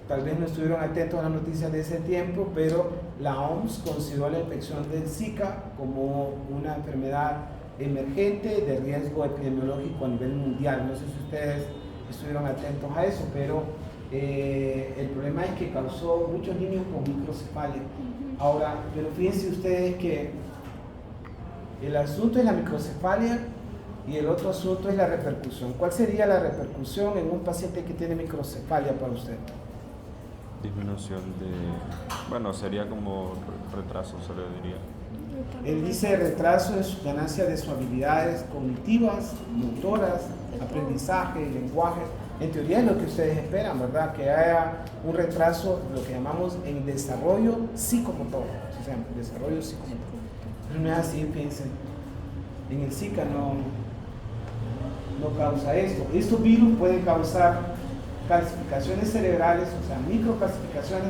tal vez no estuvieron atentos a las noticias de ese tiempo, pero la OMS consideró la infección del Zika como una enfermedad emergente de riesgo epidemiológico a nivel mundial. No sé si ustedes estuvieron atentos a eso, pero el problema es que causó muchos niños con microcefalia. Ahora, pero fíjense ustedes que el asunto es la microcefalia y el otro asunto es la repercusión. ¿Cuál sería la repercusión en un paciente que tiene microcefalia para usted? Disminución de... Bueno, sería como retraso, se le diría. Él dice retraso en su ganancia de sus habilidades cognitivas, motoras, aprendizaje, lenguaje. En teoría es lo que ustedes esperan, ¿verdad? Que haya un retraso, lo que llamamos en desarrollo psicomotor. Se llama desarrollo psicomotor. Pero no es así, piensen. En el Zika no causa esto. Estos virus pueden causar calcificaciones cerebrales, o sea, microcalcificaciones,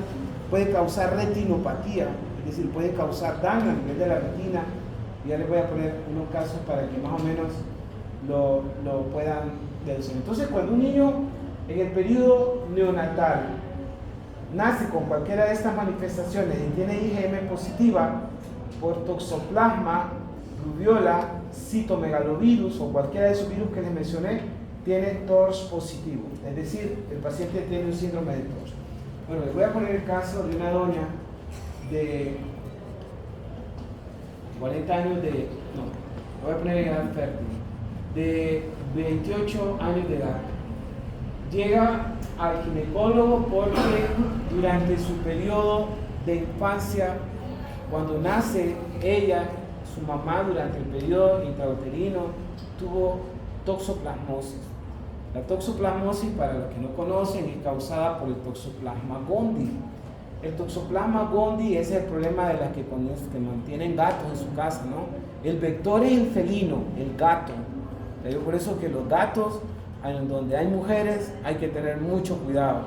puede causar retinopatía, es decir, puede causar daño a nivel de la retina. Ya les voy a poner unos casos para que más o menos lo puedan deducir. Entonces, cuando un niño en el periodo neonatal nace con cualquiera de estas manifestaciones y tiene IgM positiva por toxoplasma, rubiola, citomegalovirus o cualquiera de esos virus que les mencioné, tiene TORCH positivo, es decir, el paciente tiene un síndrome de TORCH. Bueno, les voy a poner el caso de una doña de 40 años de, no, voy a poner edad fértil, de 28 años de edad. Llega al ginecólogo porque durante su periodo de infancia, cuando nace ella, su mamá durante el periodo intrauterino tuvo toxoplasmosis. La toxoplasmosis, para los que no conocen, es causada por el Toxoplasma gondii. El Toxoplasma gondii es el problema de las que mantienen gatos en su casa, ¿no? El vector es el felino, el gato. Por eso que los gatos, en donde hay mujeres, hay que tener mucho cuidado.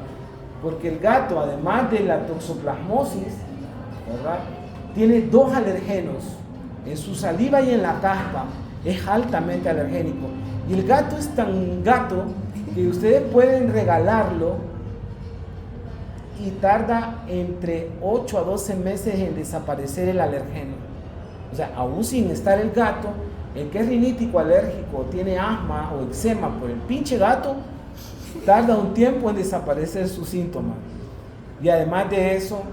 Porque el gato, además de la toxoplasmosis, ¿verdad?, tiene 2 alergenos. En su saliva y en la caspa es altamente alergénico. Y el gato es tan gato que ustedes pueden regalarlo y tarda entre 8 a 12 meses en desaparecer el alergeno. O sea, aún sin estar el gato, el que es rinítico, alérgico, tiene asma o eczema por el pinche gato, tarda un tiempo en desaparecer sus síntomas. Y además de eso,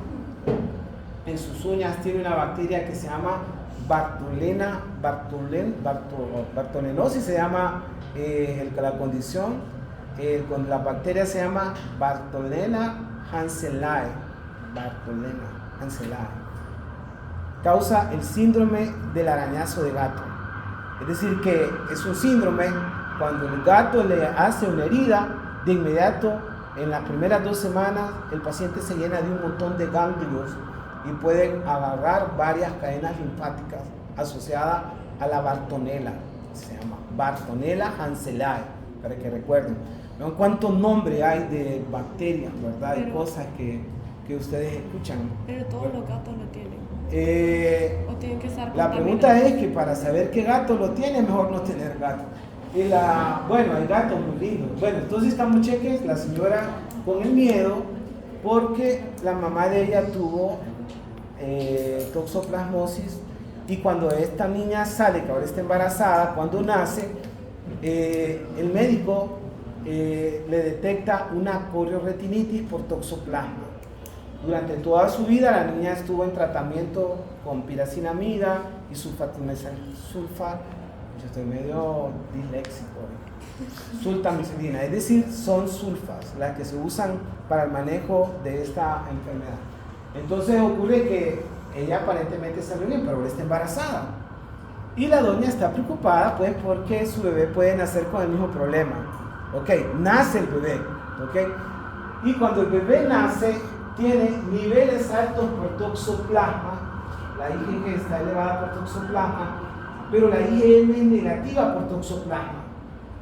en sus uñas tiene una bacteria que se llama bartonellosis, se llama la condición, con la bacteria se llama Bartonella hanselae. Causa el síndrome del arañazo de gato. Es decir, que es un síndrome cuando el gato le hace una herida, de inmediato, en las primeras 2 semanas, el paciente se llena de un montón de ganglios y puede agarrar varias cadenas linfáticas asociadas a la Bartonella. Se llama Bartonella hanselae, para que recuerden. ¿No? ¿Cuántos nombres hay de bacterias, verdad? De cosas que ustedes escuchan. Pero todos los gatos lo tienen. O tienen que estar la pregunta es que para saber qué gato lo tiene, mejor no tener gato. Bueno, hay gatos muy lindos. Bueno, entonces estamos cheques, la señora con el miedo, porque la mamá de ella tuvo toxoplasmosis, y cuando esta niña sale, que ahora está embarazada, cuando nace, el médico le detecta una chorioretinitis por toxoplasma. Durante toda su vida la niña estuvo en tratamiento con piracinamida y sulfamicilina, yo estoy medio disléxico, sultamicilina, es decir, son sulfas las que se usan para el manejo de esta enfermedad. Entonces ocurre que ella aparentemente salió bien, pero ahora está embarazada. Y la doña está preocupada, pues, porque su bebé puede nacer con el mismo problema. Ok, nace el bebé, ok. Y cuando el bebé nace, tiene niveles altos por toxoplasma, la IgG está elevada por toxoplasma, pero la IgM es negativa por toxoplasma.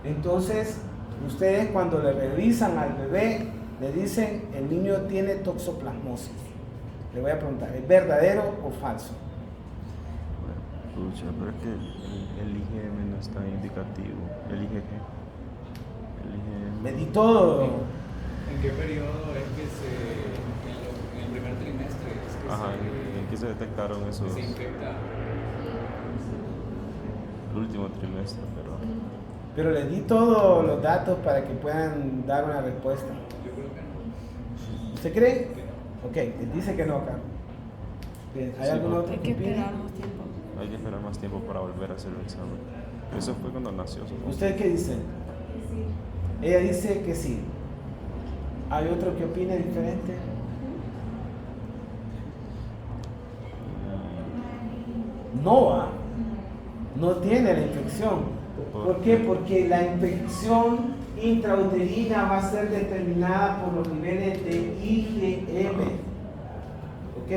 Entonces, ustedes cuando le revisan al bebé, le dicen, el niño tiene toxoplasmosis. Le voy a preguntar, ¿es verdadero o falso? Pucha, pero es que el IgM no es tan indicativo. El IgG. Me di todo. ¿En qué periodo es que en el primer trimestre ¿en qué se detectaron esos? Se infecta. El último trimestre, pero les di todos los datos para que puedan dar una respuesta. Yo creo que no. ¿Usted cree? Ok, él dice que no, Carlos. Bien, ¿hay algún otro? Hay que esperar más tiempo. Hay que esperar más tiempo para volver a hacer el examen. Eso fue cuando nació, supongo. ¿Usted qué dice? Ella dice que sí. ¿Hay otro que opine diferente? No tiene la infección. ¿Por qué? Porque la infección intrauterina va a ser determinada por los niveles de IgM. ¿Ok?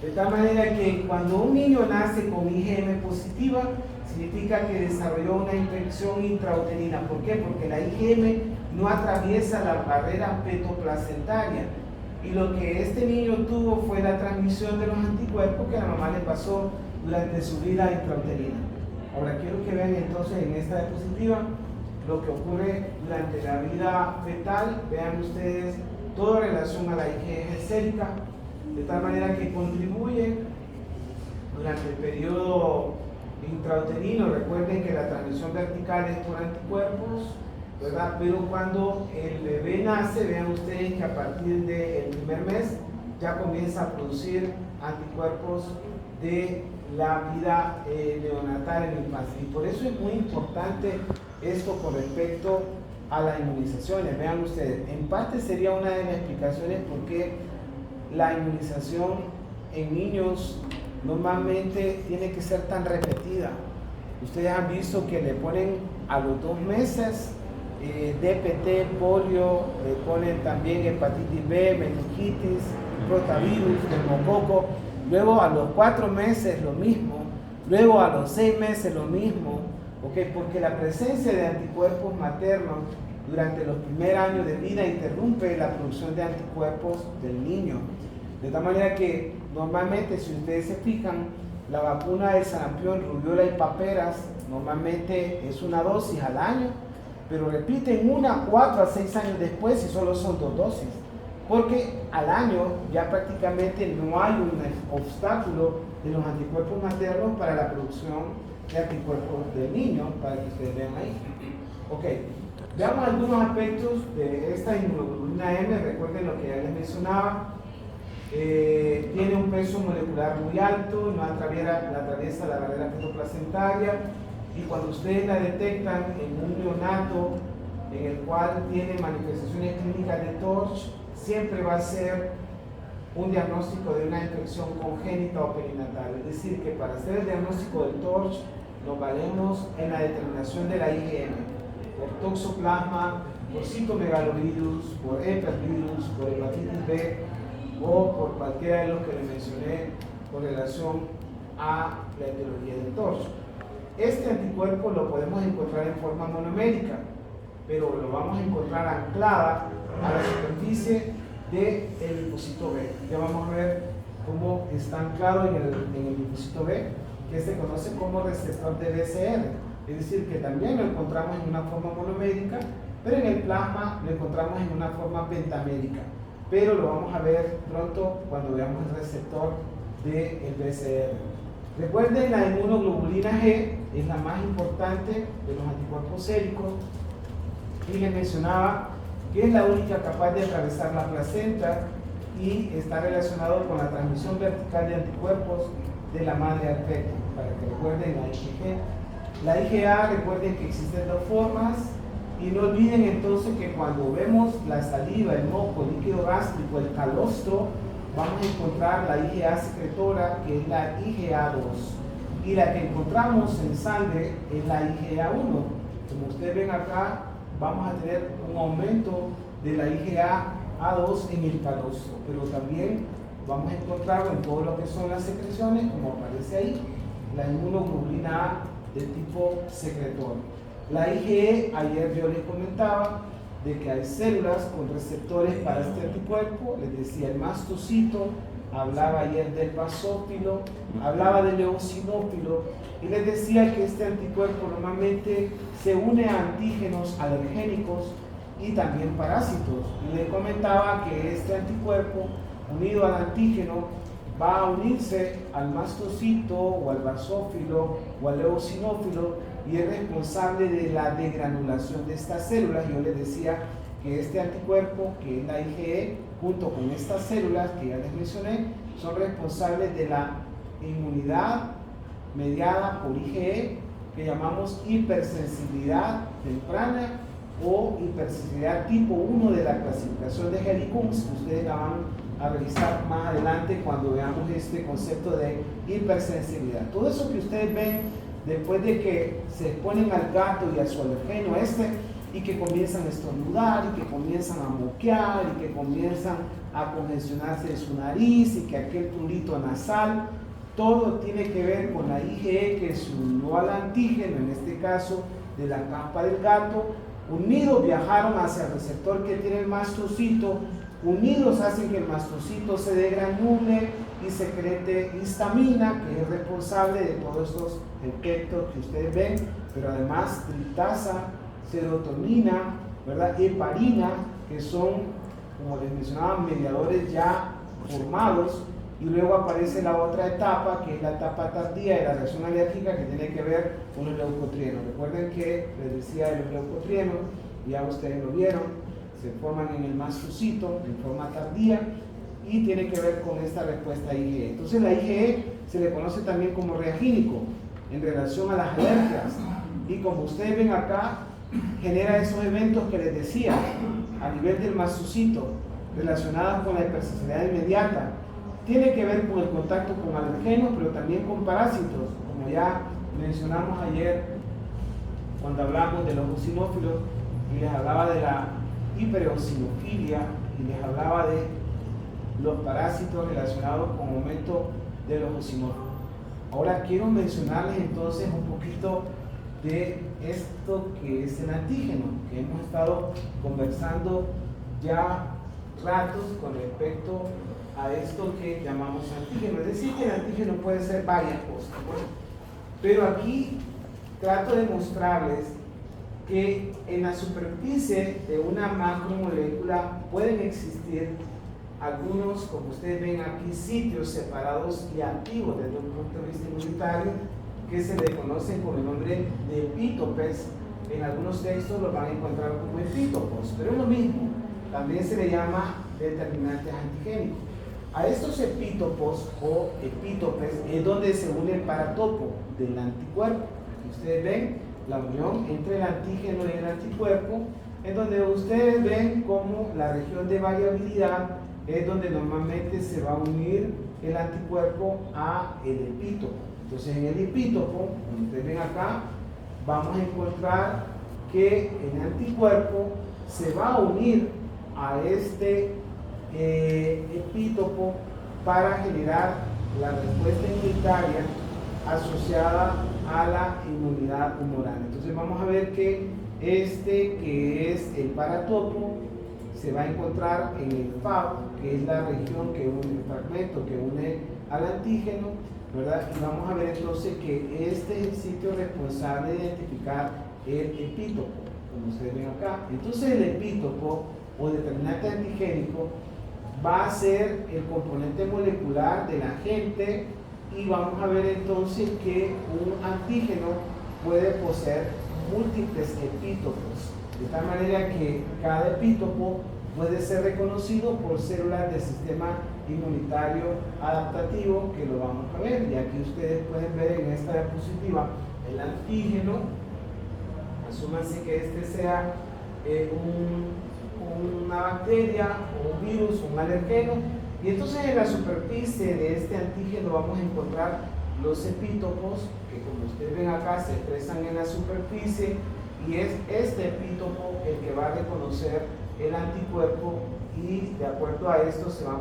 De tal manera que cuando un niño nace con IgM positiva, significa que desarrolló una infección intrauterina. ¿Por qué? Porque la IgM no atraviesa la barrera petoplacentaria. Y lo que este niño tuvo fue la transmisión de los anticuerpos que la mamá le pasó durante su vida intrauterina. Ahora quiero que vean entonces en esta diapositiva lo que ocurre durante la vida fetal. Vean ustedes toda relación a la IgG sérica, de tal manera que contribuye durante el periodo intrauterino. Recuerden que la transmisión vertical es por anticuerpos ¿verdad? Pero cuando el bebé nace, vean ustedes que a partir del primer mes ya comienza a producir anticuerpos de la vida neonatal en la infancia. Y por eso es muy importante esto con respecto a las inmunizaciones. Vean ustedes, en parte sería una de las explicaciones por qué la inmunización en niños normalmente tiene que ser tan repetida. Ustedes han visto que le ponen a los 2 meses DPT, polio, le ponen también hepatitis B, meningitis, rotavirus, neumococo. Luego a los 4 meses lo mismo, luego a los 6 meses lo mismo, ¿okay? Porque la presencia de anticuerpos maternos durante los primeros años de vida interrumpe la producción de anticuerpos del niño. De tal manera que normalmente, si ustedes se fijan, la vacuna del sarampión, rubiola y paperas normalmente es una dosis al año, pero repiten 4 a 6 años después y solo son 2 dosis. Porque al año ya prácticamente no hay un obstáculo de los anticuerpos maternos para la producción de anticuerpos del niño, para que ustedes vean ahí. Ok, veamos algunos aspectos de esta inmunoglobulina M. Recuerden lo que ya les mencionaba. Tiene un peso molecular muy alto, no atraviesa la barrera fetoplacentaria, y cuando ustedes la detectan en un neonato en el cual tiene manifestaciones clínicas de TORCH, siempre va a ser un diagnóstico de una infección congénita o perinatal. Es decir, que para hacer el diagnóstico del TORCH nos valemos en la determinación de la IgM, por toxoplasma, por citomegalovirus, por herpesvirus, por hepatitis B o por cualquiera de los que les mencioné con relación a la etiología del TORCH. Este anticuerpo lo podemos encontrar en forma monomérica, pero lo vamos a encontrar anclada a la superficie del linfocito B. Ya vamos a ver cómo está anclado en el linfocito B, que se conoce como receptor de BCR. Es decir, que también lo encontramos en una forma monomérica, pero en el plasma lo encontramos en una forma pentamérica. Pero lo vamos a ver pronto cuando veamos el receptor del BCR. Recuerden, la inmunoglobulina G es la más importante de los anticuerpos séricos, y les mencionaba que es la única capaz de atravesar la placenta y está relacionado con la transmisión vertical de anticuerpos de la madre al feto, para que recuerden la IgG. La IgA, recuerden que existen 2 formas, y no olviden entonces que cuando vemos la saliva, el moco, el líquido gástrico, el calostro, vamos a encontrar la IgA secretora, que es la IgA2, y la que encontramos en sangre es la IgA1. Como ustedes ven acá, vamos a tener un aumento de la IgA2 en el calostro, pero también vamos a encontrarlo en todo lo que son las secreciones, como aparece ahí, la inmunoglobulina A de tipo secretor. La IgE, ayer yo les comentaba de que hay células con receptores para este anticuerpo, les decía el mastocito, hablaba ayer del basófilo, hablaba del eosinófilo, y les decía que este anticuerpo normalmente se une a antígenos alergénicos y también parásitos. Y les comentaba que este anticuerpo, unido al antígeno, va a unirse al mastocito o al basófilo o al eosinófilo, y es responsable de la degranulación de estas células. Yo les decía que este anticuerpo, que es la IgE, junto con estas células que ya les mencioné, son responsables de la inmunidad mediada por IgE, que llamamos hipersensibilidad temprana o hipersensibilidad tipo 1 de la clasificación de Helmholtz, que ustedes la van a revisar más adelante cuando veamos este concepto de hipersensibilidad. Todo eso que ustedes ven después de que se exponen al gato y a su alergeno y que comienzan a estornudar, y que comienzan a moquear, y que comienzan a congestionarse de su nariz, y que aquel prurito nasal, todo tiene que ver con la IgE, que se unió al antígeno, en este caso de la capa del gato, unidos viajaron hacia el receptor que tiene el mastocito, unidos hacen que el mastocito se degranule y secrete histamina, que es responsable de todos estos efectos que ustedes ven, pero además triptasa, serotonina, ¿verdad? Heparina, que son, como les mencionaba, mediadores ya formados. Y luego aparece la otra etapa, que es la etapa tardía de la reacción alérgica, que tiene que ver con los leucotrienos. Recuerden que les decía de los leucotrienos ya ustedes lo vieron, se forman en el mastocito en forma tardía y tiene que ver con esta respuesta IgE. Entonces la IgE se le conoce también como reagínico en relación a las alergias, y como ustedes ven acá, genera esos eventos que les decía a nivel del mastocito relacionados con la hipersensibilidad inmediata. Tiene que ver con el contacto con alergenos, pero también con parásitos, como ya mencionamos ayer cuando hablamos de los eosinófilos y les hablaba de la hipereosinofilia y les hablaba de los parásitos relacionados con aumento de los eosinófilos. Ahora quiero mencionarles entonces un poquito de esto que es el antígeno, que hemos estado conversando ya ratos con respecto a esto que llamamos antígeno. Es decir, que el antígeno puede ser varias cosas, ¿no? Pero aquí trato de mostrarles que en la superficie de una macromolécula pueden existir algunos, como ustedes ven aquí, sitios separados y activos desde un punto de vista inmunitario que se le conocen con el nombre de epítopes. En algunos textos los van a encontrar como epítopos, pero es lo mismo. También se le llama determinantes antigénicos. A estos epítopos o epítopes es donde se une el paratopo del anticuerpo. Aquí ustedes ven la unión entre el antígeno y el anticuerpo, en donde ustedes ven como la región de variabilidad es donde normalmente se va a unir el anticuerpo a el epítopo. Entonces en el epítopo, como ustedes ven acá, vamos a encontrar que el anticuerpo se va a unir a este epítopo para generar la respuesta inmunitaria asociada a la inmunidad humoral. Entonces vamos a ver que este que es el paratopo se va a encontrar en el FAB, que es la región que une el fragmento que une al antígeno, ¿verdad? Y vamos a ver entonces que este es el sitio responsable de identificar el epítopo, como ustedes ven acá. Entonces el epítopo o determinante antigénico va a ser el componente molecular del agente, y vamos a ver entonces que un antígeno puede poseer múltiples epítopos, de tal manera que cada epítopo puede ser reconocido por células del sistema inmunitario adaptativo, que lo vamos a ver. Y aquí ustedes pueden ver en esta diapositiva el antígeno. Asúmanse que este sea una bacteria, o un virus, un alergeno, y entonces en la superficie de este antígeno vamos a encontrar los epítopos, que como ustedes ven acá se expresan en la superficie, y es este epítopo el que va a reconocer el anticuerpo, y de acuerdo a esto se va a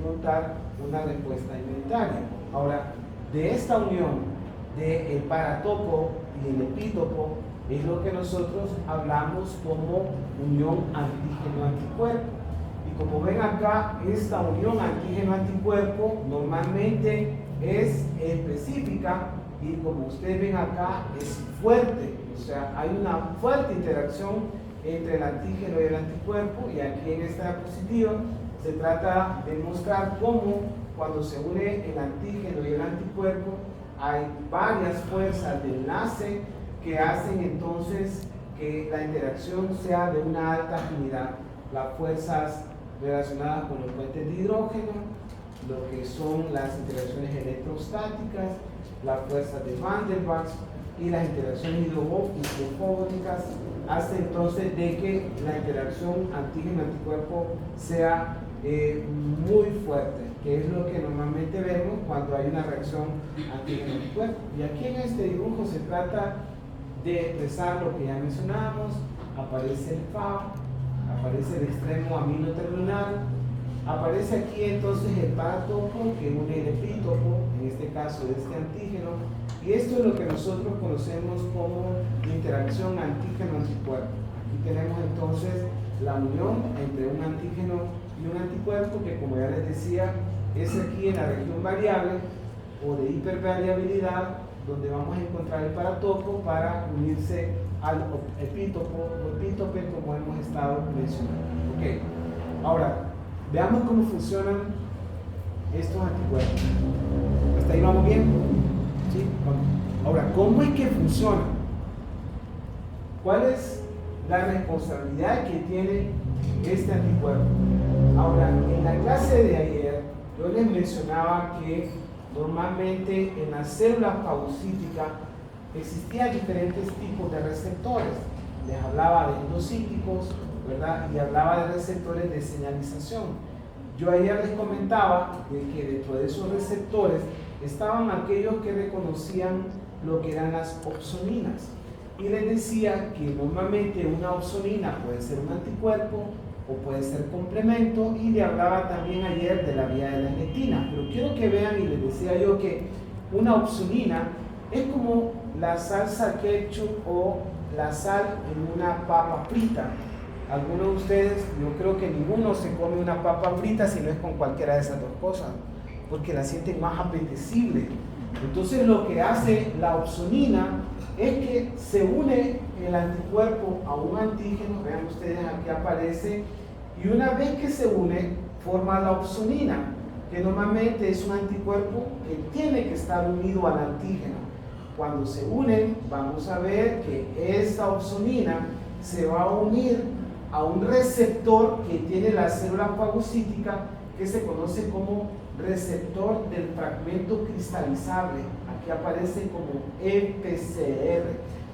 montar una respuesta inmunitaria. Ahora, de esta unión del paratopo y el epítopo es lo que nosotros hablamos como unión antígeno-anticuerpo. Y como ven acá, esta unión antígeno-anticuerpo normalmente es específica, y como ustedes ven acá es fuerte, o sea, hay una fuerte interacción entre el antígeno y el anticuerpo. Y aquí en esta diapositiva se trata de mostrar cómo cuando se une el antígeno y el anticuerpo hay varias fuerzas de enlace que hacen entonces que la interacción sea de una alta afinidad. Las fuerzas relacionadas con los puentes de hidrógeno, lo que son las interacciones electrostáticas, las fuerzas de Van der Waals y las interacciones hidrofóbicas, hace entonces de que la interacción antígeno-anticuerpo sea muy fuerte, que es lo que normalmente vemos cuando hay una reacción antígeno-anticuerpo. Y aquí en este dibujo se trata de expresar lo que ya mencionamos. Aparece el FAB, aparece el extremo amino terminal, aparece aquí entonces el paratopo que une el epítopo, en este caso de este antígeno, y esto es lo que nosotros conocemos como interacción antígeno-anticuerpo. Aquí tenemos entonces la unión entre un antígeno y un anticuerpo, que como ya les decía, es aquí en la región variable o de hipervariabilidad, donde vamos a encontrar el paratopo para unirse al epítopo o epítope, como hemos estado mencionando. Ok, ahora veamos cómo funcionan estos anticuerpos. ¿Hasta ahí vamos bien? ¿Sí? Ahora, ¿cómo es que funcionan? ¿Cuál es la responsabilidad que tiene este anticuerpo. Ahora, en la clase de ayer, yo les mencionaba que normalmente en las células fagocíticas existían diferentes tipos de receptores. Les hablaba de endocíticos, ¿verdad? Y hablaba de receptores de señalización. Yo ayer les comentaba de que dentro de esos receptores estaban aquellos que reconocían lo que eran las opsoninas. Y les decía que normalmente una opsonina puede ser un anticuerpo o puede ser complemento, y le hablaba también ayer de la vía de la lectina. Pero quiero que vean, y les decía yo que una opsonina es como la salsa ketchup o la sal en una papa frita. Algunos de ustedes, yo creo que ninguno se come una papa frita si no es con cualquiera de esas dos cosas, porque la sienten más apetecible. Entonces lo que hace la opsonina es que se une el anticuerpo a un antígeno, vean ustedes aquí aparece, y una vez que se une forma la opsonina, que normalmente es un anticuerpo que tiene que estar unido al antígeno. Cuando se unen, vamos a ver que esta opsonina se va a unir a un receptor que tiene la célula fagocítica, que se conoce como receptor del fragmento cristalizable. Aquí aparece como FCR.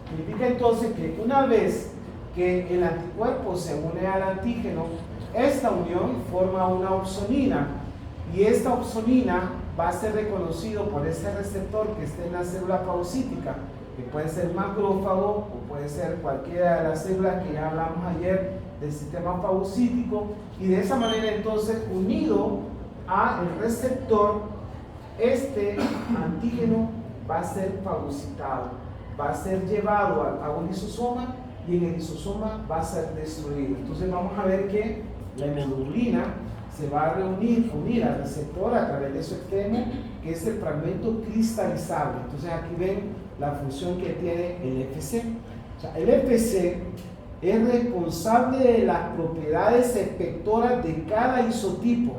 Significa entonces que una vez que el anticuerpo se une al antígeno, esta unión forma una opsonina, y esta opsonina va a ser reconocido por ese receptor que está en la célula fagocítica, que puede ser macrófago o puede ser cualquiera de las células que ya hablamos ayer del sistema fagocítico, y de esa manera entonces, unido al receptor, este antígeno va a ser fagocitado, va a ser llevado a un lisosoma, y en el lisosoma va a ser destruido. Entonces vamos a ver que la hemoglobina se va a unir al receptor a través de su extremo, que es el fragmento cristalizable. Entonces aquí ven la función que tiene el FC. O sea, el FC es responsable de las propiedades efectoras de cada isotipo,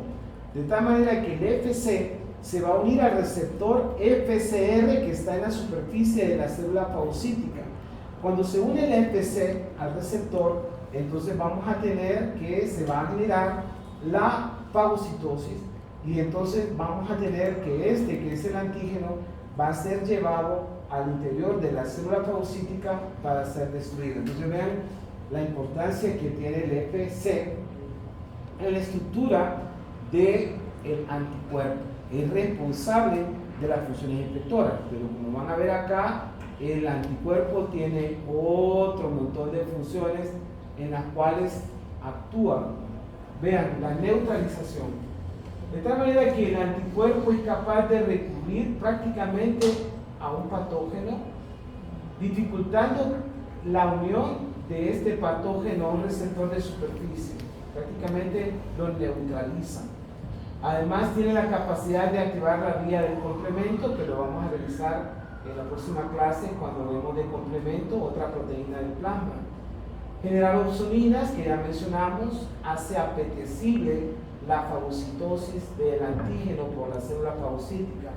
de tal manera que el FC se va a unir al receptor FCR que está en la superficie de la célula fagocítica. Cuando se une el FC al receptor, entonces vamos a tener que se va a generar la fagocitosis, y entonces vamos a tener que es el antígeno, va a ser llevado al interior de la célula fagocítica para ser destruido. Entonces vean la importancia que tiene el FC en la estructura del anticuerpo. Es responsable de las funciones efectoras, pero como van a ver acá, el anticuerpo tiene otro montón de funciones en las cuales actúa. Vean, la neutralización. De tal manera que el anticuerpo es capaz de recurrir prácticamente a un patógeno, dificultando la unión de este patógeno a un receptor de superficie. Prácticamente lo neutraliza. Además tiene la capacidad de activar la vía del complemento, que lo vamos a revisar en la próxima clase cuando hablemos de complemento, otra proteína del plasma. Generar opsoninas, que ya mencionamos, hace apetecible la fagocitosis del antígeno por la célula fagocítica.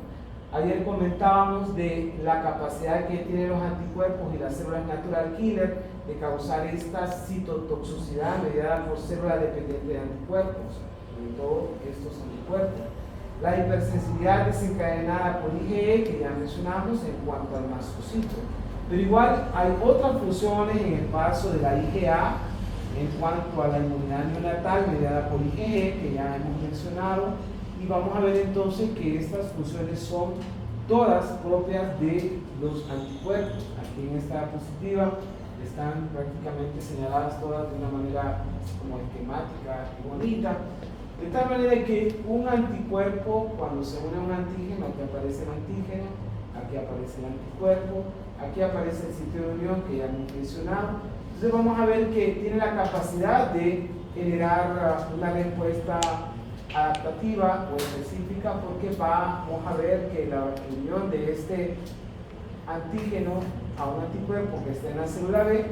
Ayer comentábamos de la capacidad que tienen los anticuerpos y las células natural killer de causar esta citotoxicidad mediada por células dependientes de anticuerpos, sobre todo estos anticuerpos. La hipersensibilidad desencadenada por IgE, que ya mencionamos en cuanto al mastocito. Pero igual hay otras funciones en el paso de la IgA en cuanto a la inmunidad neonatal mediada por IgG, que ya hemos mencionado, y vamos a ver entonces que estas funciones son todas propias de los anticuerpos. Aquí en esta diapositiva están prácticamente señaladas todas de una manera como esquemática y bonita, de tal manera que un anticuerpo, cuando se une a un antígeno, aquí aparece el antígeno, aquí aparece el anticuerpo, aquí aparece el sitio de unión que ya hemos mencionado. Entonces vamos a ver que tiene la capacidad de generar una respuesta adaptativa o específica, porque vamos a ver que la unión de este antígeno a un anticuerpo que está en la célula B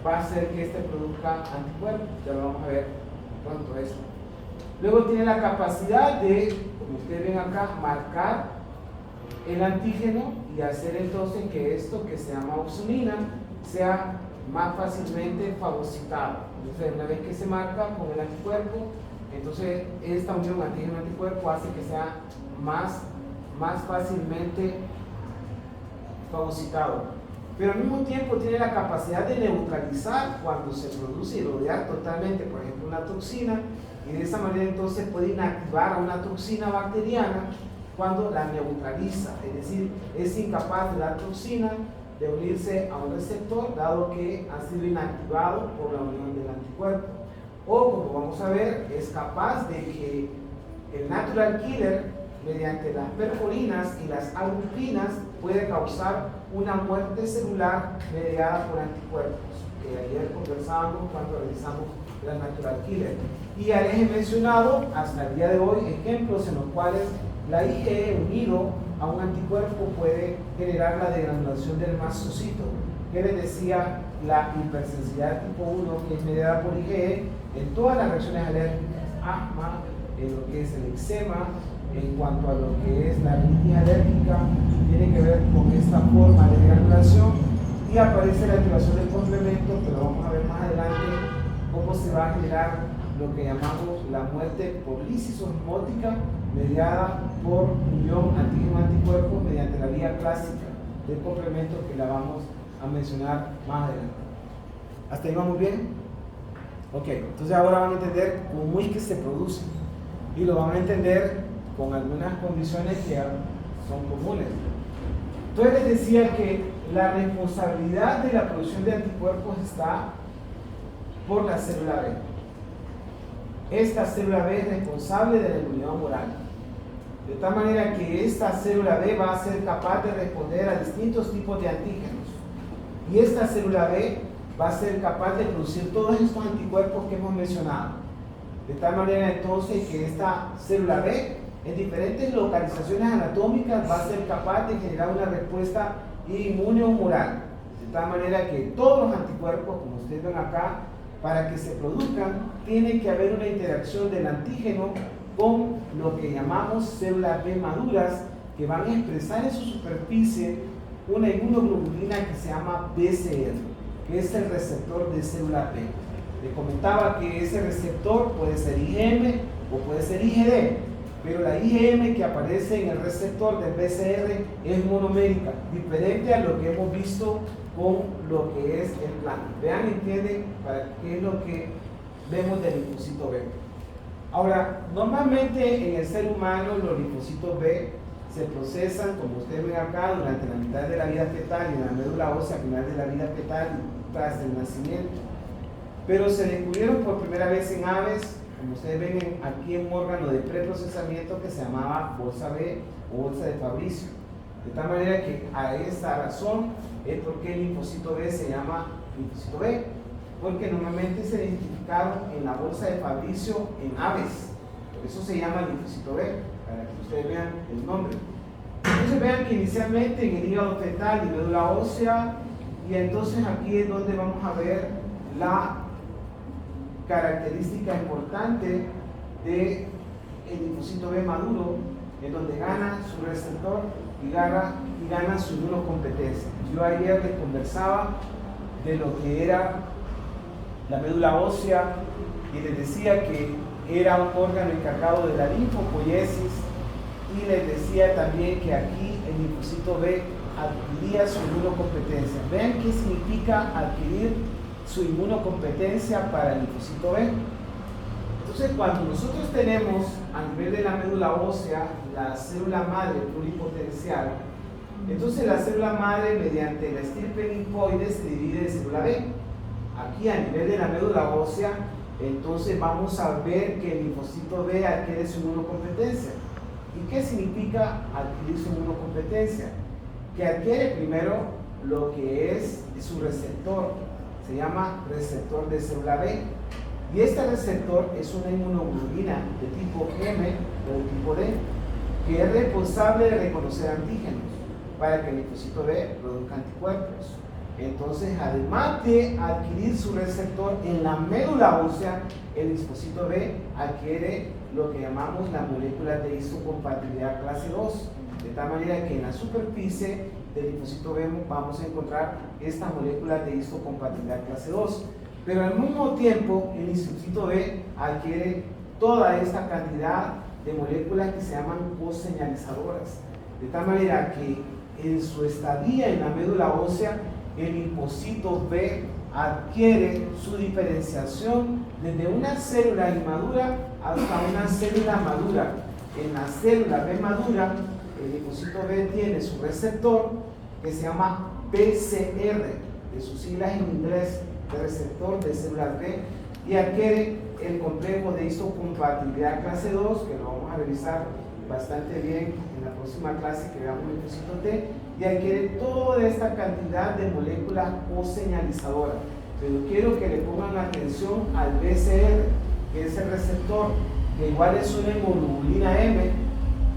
va a hacer que este produzca anticuerpos. Ya lo vamos a ver pronto eso. Luego tiene la capacidad de, como ustedes ven acá, marcar el antígeno y hacer entonces que esto que se llama opsonina sea más fácilmente fagocitado. Entonces, una vez que se marca con el anticuerpo, entonces esta unión antígeno-anticuerpo hace que sea más fácilmente fagocitado. Pero al mismo tiempo tiene la capacidad de neutralizar cuando se produce y rodear totalmente, por ejemplo, una toxina, y de esa manera entonces puede inactivar a una toxina bacteriana cuando la neutraliza, es decir, es incapaz de la toxina de unirse a un receptor dado que ha sido inactivado por la unión del anticuerpo. O, como vamos a ver, es capaz de que el natural killer, mediante las perforinas y las agrupinas, puede causar una muerte celular mediada por anticuerpos, que ayer conversábamos cuando realizamos la natural killer. Y ya les he mencionado hasta el día de hoy ejemplos en los cuales la IgE unido a un anticuerpo puede generar la degranulación del mastocito, que les decía la hipersensibilidad tipo 1, que es mediada por IgE en todas las reacciones alérgicas, asma, en lo que es el eczema, en cuanto a lo que es la rinitis alérgica, tiene que ver con esta forma de granulación, y aparece la activación del complemento, pero vamos a ver más adelante cómo se va a generar lo que llamamos la muerte por lisis osmótica mediada por unión antígeno-anticuerpo mediante la vía clásica del complemento, que la vamos a mencionar más adelante. ¿Hasta ahí vamos bien? Ok, entonces ahora van a entender cómo es que se produce, y lo van a entender con algunas condiciones que son comunes. Entonces les decía que la responsabilidad de la producción de anticuerpos está por la célula B. Esta célula B es responsable de la inmunidad humoral, de tal manera que esta célula B va a ser capaz de responder a distintos tipos de antígenos, y esta célula B va a ser capaz de producir todos estos anticuerpos que hemos mencionado, de tal manera entonces que esta célula B en diferentes localizaciones anatómicas va a ser capaz de generar una respuesta inmunohumoral, de tal manera que todos los anticuerpos, como ustedes ven acá, para que se produzcan, tiene que haber una interacción del antígeno con lo que llamamos células B maduras, que van a expresar en su superficie una inmunoglobulina que se llama BCR, que es el receptor de célula B. Les comentaba que ese receptor puede ser IgM o puede ser IgD, pero la IgM que aparece en el receptor del BCR es monomérica, diferente a lo que hemos visto con lo que es el plano. Vean, entienden para qué es lo que vemos del linfocito B. Ahora, normalmente en el ser humano los linfocitos B se procesan, como ustedes ven acá, durante la mitad de la vida fetal y en la médula ósea a final de la vida fetal y tras el nacimiento. Pero se descubrieron por primera vez en aves, como ustedes ven aquí en un órgano de preprocesamiento que se llamaba bolsa B o bolsa de Fabricio. De tal manera que a esta razón es porque el linfocito B se llama linfocito B, porque normalmente se identificaron en la bolsa de Fabricio en aves, por eso se llama linfocito B, para que ustedes vean el nombre. Entonces vean que inicialmente en el hígado fetal y médula ósea, y entonces aquí es donde vamos a ver la característica importante del linfocito B maduro, en donde gana su receptor y gana su inmunocompetencia. Yo ayer les conversaba de lo que era la médula ósea y les decía que era un órgano encargado de la linfopoiesis, y les decía también que aquí el linfocito B adquiría su inmunocompetencia. Vean qué significa adquirir su inmunocompetencia para el linfocito B. Entonces, cuando nosotros tenemos a nivel de la médula ósea la célula madre pluripotencial, entonces la célula madre mediante la estirpe linfoide se divide en célula B. Aquí a nivel de la médula ósea, entonces vamos a ver que el linfocito B adquiere su inmunocompetencia. ¿Y qué significa adquirir su inmunocompetencia? Que adquiere primero lo que es su receptor, se llama receptor de célula B, y este receptor es una inmunoglobulina de tipo M o de tipo D, que es responsable de reconocer antígenos para que el linfocito B produzca anticuerpos. Entonces, además de adquirir su receptor en la médula ósea, el linfocito B adquiere lo que llamamos la molécula de histocompatibilidad clase 2, de tal manera que en la superficie del linfocito B vamos a encontrar estas moléculas de histocompatibilidad clase 2. Pero al mismo tiempo, el linfocito B adquiere toda esta cantidad de moléculas que se llaman coseñalizadoras. De tal manera que en su estadía en la médula ósea, el linfocito B adquiere su diferenciación desde una célula inmadura hasta una célula madura. En la célula B madura, el linfocito B tiene su receptor que se llama PCR, de sus siglas en inglés, de receptor de células B, y adquiere el complejo de histocompatibilidad clase 2, que lo vamos a revisar bastante bien en la próxima clase que veamos el linfocito T, y adquiere toda esta cantidad de moléculas coseñalizadoras. Pero quiero que le pongan atención al BCR, que es el receptor, que igual es una hemoglobulina M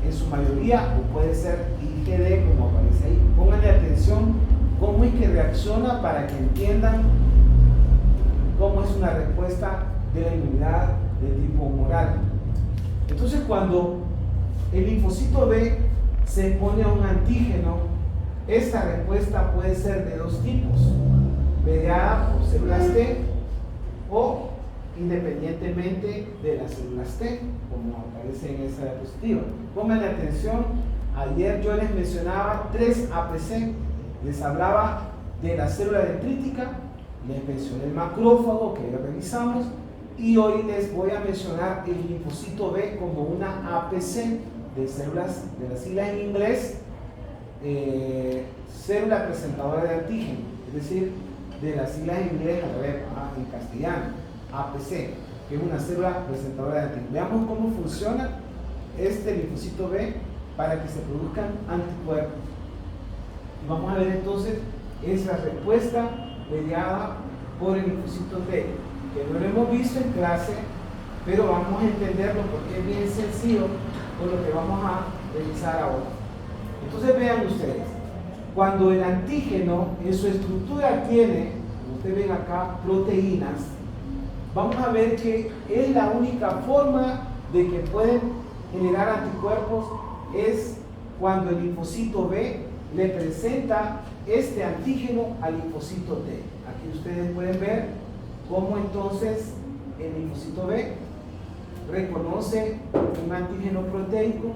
en su mayoría, o puede ser IgD como aparece ahí. Pónganle atención cómo es que reacciona para que entiendan cómo es una respuesta de la inmunidad de tipo humoral. Entonces, cuando el linfocito B se pone a un antígeno, esta respuesta puede ser de dos tipos: mediada por células T o independientemente de las células T, como aparece en esa diapositiva. Pongan atención, ayer yo les mencionaba 3 APC, les hablaba de la célula dendrítica, les mencioné el macrófago que ya revisamos, y hoy les voy a mencionar el linfocito B como una APC de células, de las siglas en inglés, célula presentadora de antígeno, es decir, de las siglas en inglés al revés, en castellano, APC, que es una célula presentadora de antígeno. Veamos cómo funciona este linfocito B para que se produzcan anticuerpos. Y vamos a ver entonces esa respuesta mediada por el linfocito T, que no lo hemos visto en clase, pero vamos a entenderlo porque es bien sencillo con lo que vamos a revisar ahora. Entonces vean ustedes, cuando el antígeno en su estructura tiene, como ustedes ven acá, proteínas, vamos a ver que es la única forma de que pueden generar anticuerpos es cuando el linfocito B le presenta este antígeno al linfocito T. Aquí ustedes pueden ver cómo entonces el linfocito B reconoce un antígeno proteico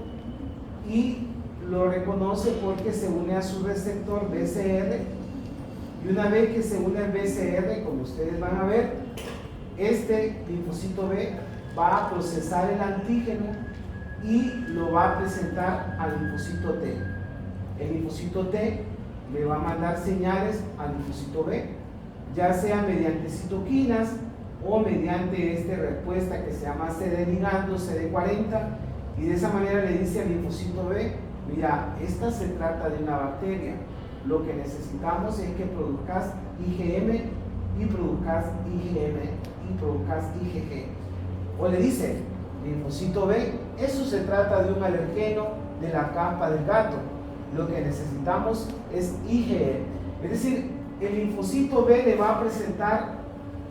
y lo reconoce porque se une a su receptor BCR, y una vez que se une al BCR, como ustedes van a ver, este linfocito B va a procesar el antígeno y lo va a presentar al linfocito T. El linfocito T le va a mandar señales al linfocito B, ya sea mediante citoquinas o mediante esta respuesta que se llama CD ligando, CD40, y de esa manera le dice al linfocito B: mira, esta se trata de una bacteria, lo que necesitamos es que produzcas IgM y produzcas IgM y produzcas IgG. O le dice, linfocito B, eso se trata de un alergeno de la capa del gato, lo que necesitamos es IgE. Es decir, el linfocito B le va a presentar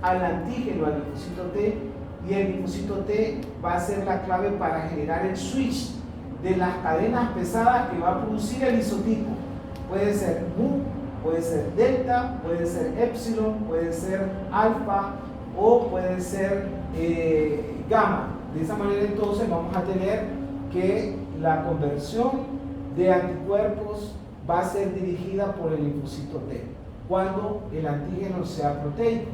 al antígeno, al linfocito T, y el linfocito T va a ser la clave para generar el switch de las cadenas pesadas que va a producir el isotipo. Puede ser mu, puede ser delta, puede ser epsilon, puede ser alfa o puede ser gamma. De esa manera entonces vamos a tener que la conversión de anticuerpos va a ser dirigida por el linfocito T cuando el antígeno sea proteico,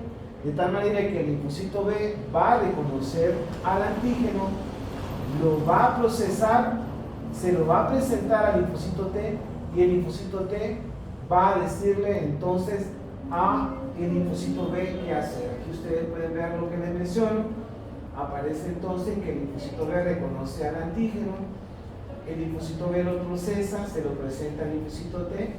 de tal manera que el linfocito B va a reconocer al antígeno, lo va a procesar, se lo va a presentar al linfocito T, y el linfocito T va a decirle entonces a el linfocito B qué hacer. Aquí ustedes pueden ver lo que les menciono. Aparece entonces que el linfocito B reconoce al antígeno, el linfocito B lo procesa, se lo presenta al linfocito T,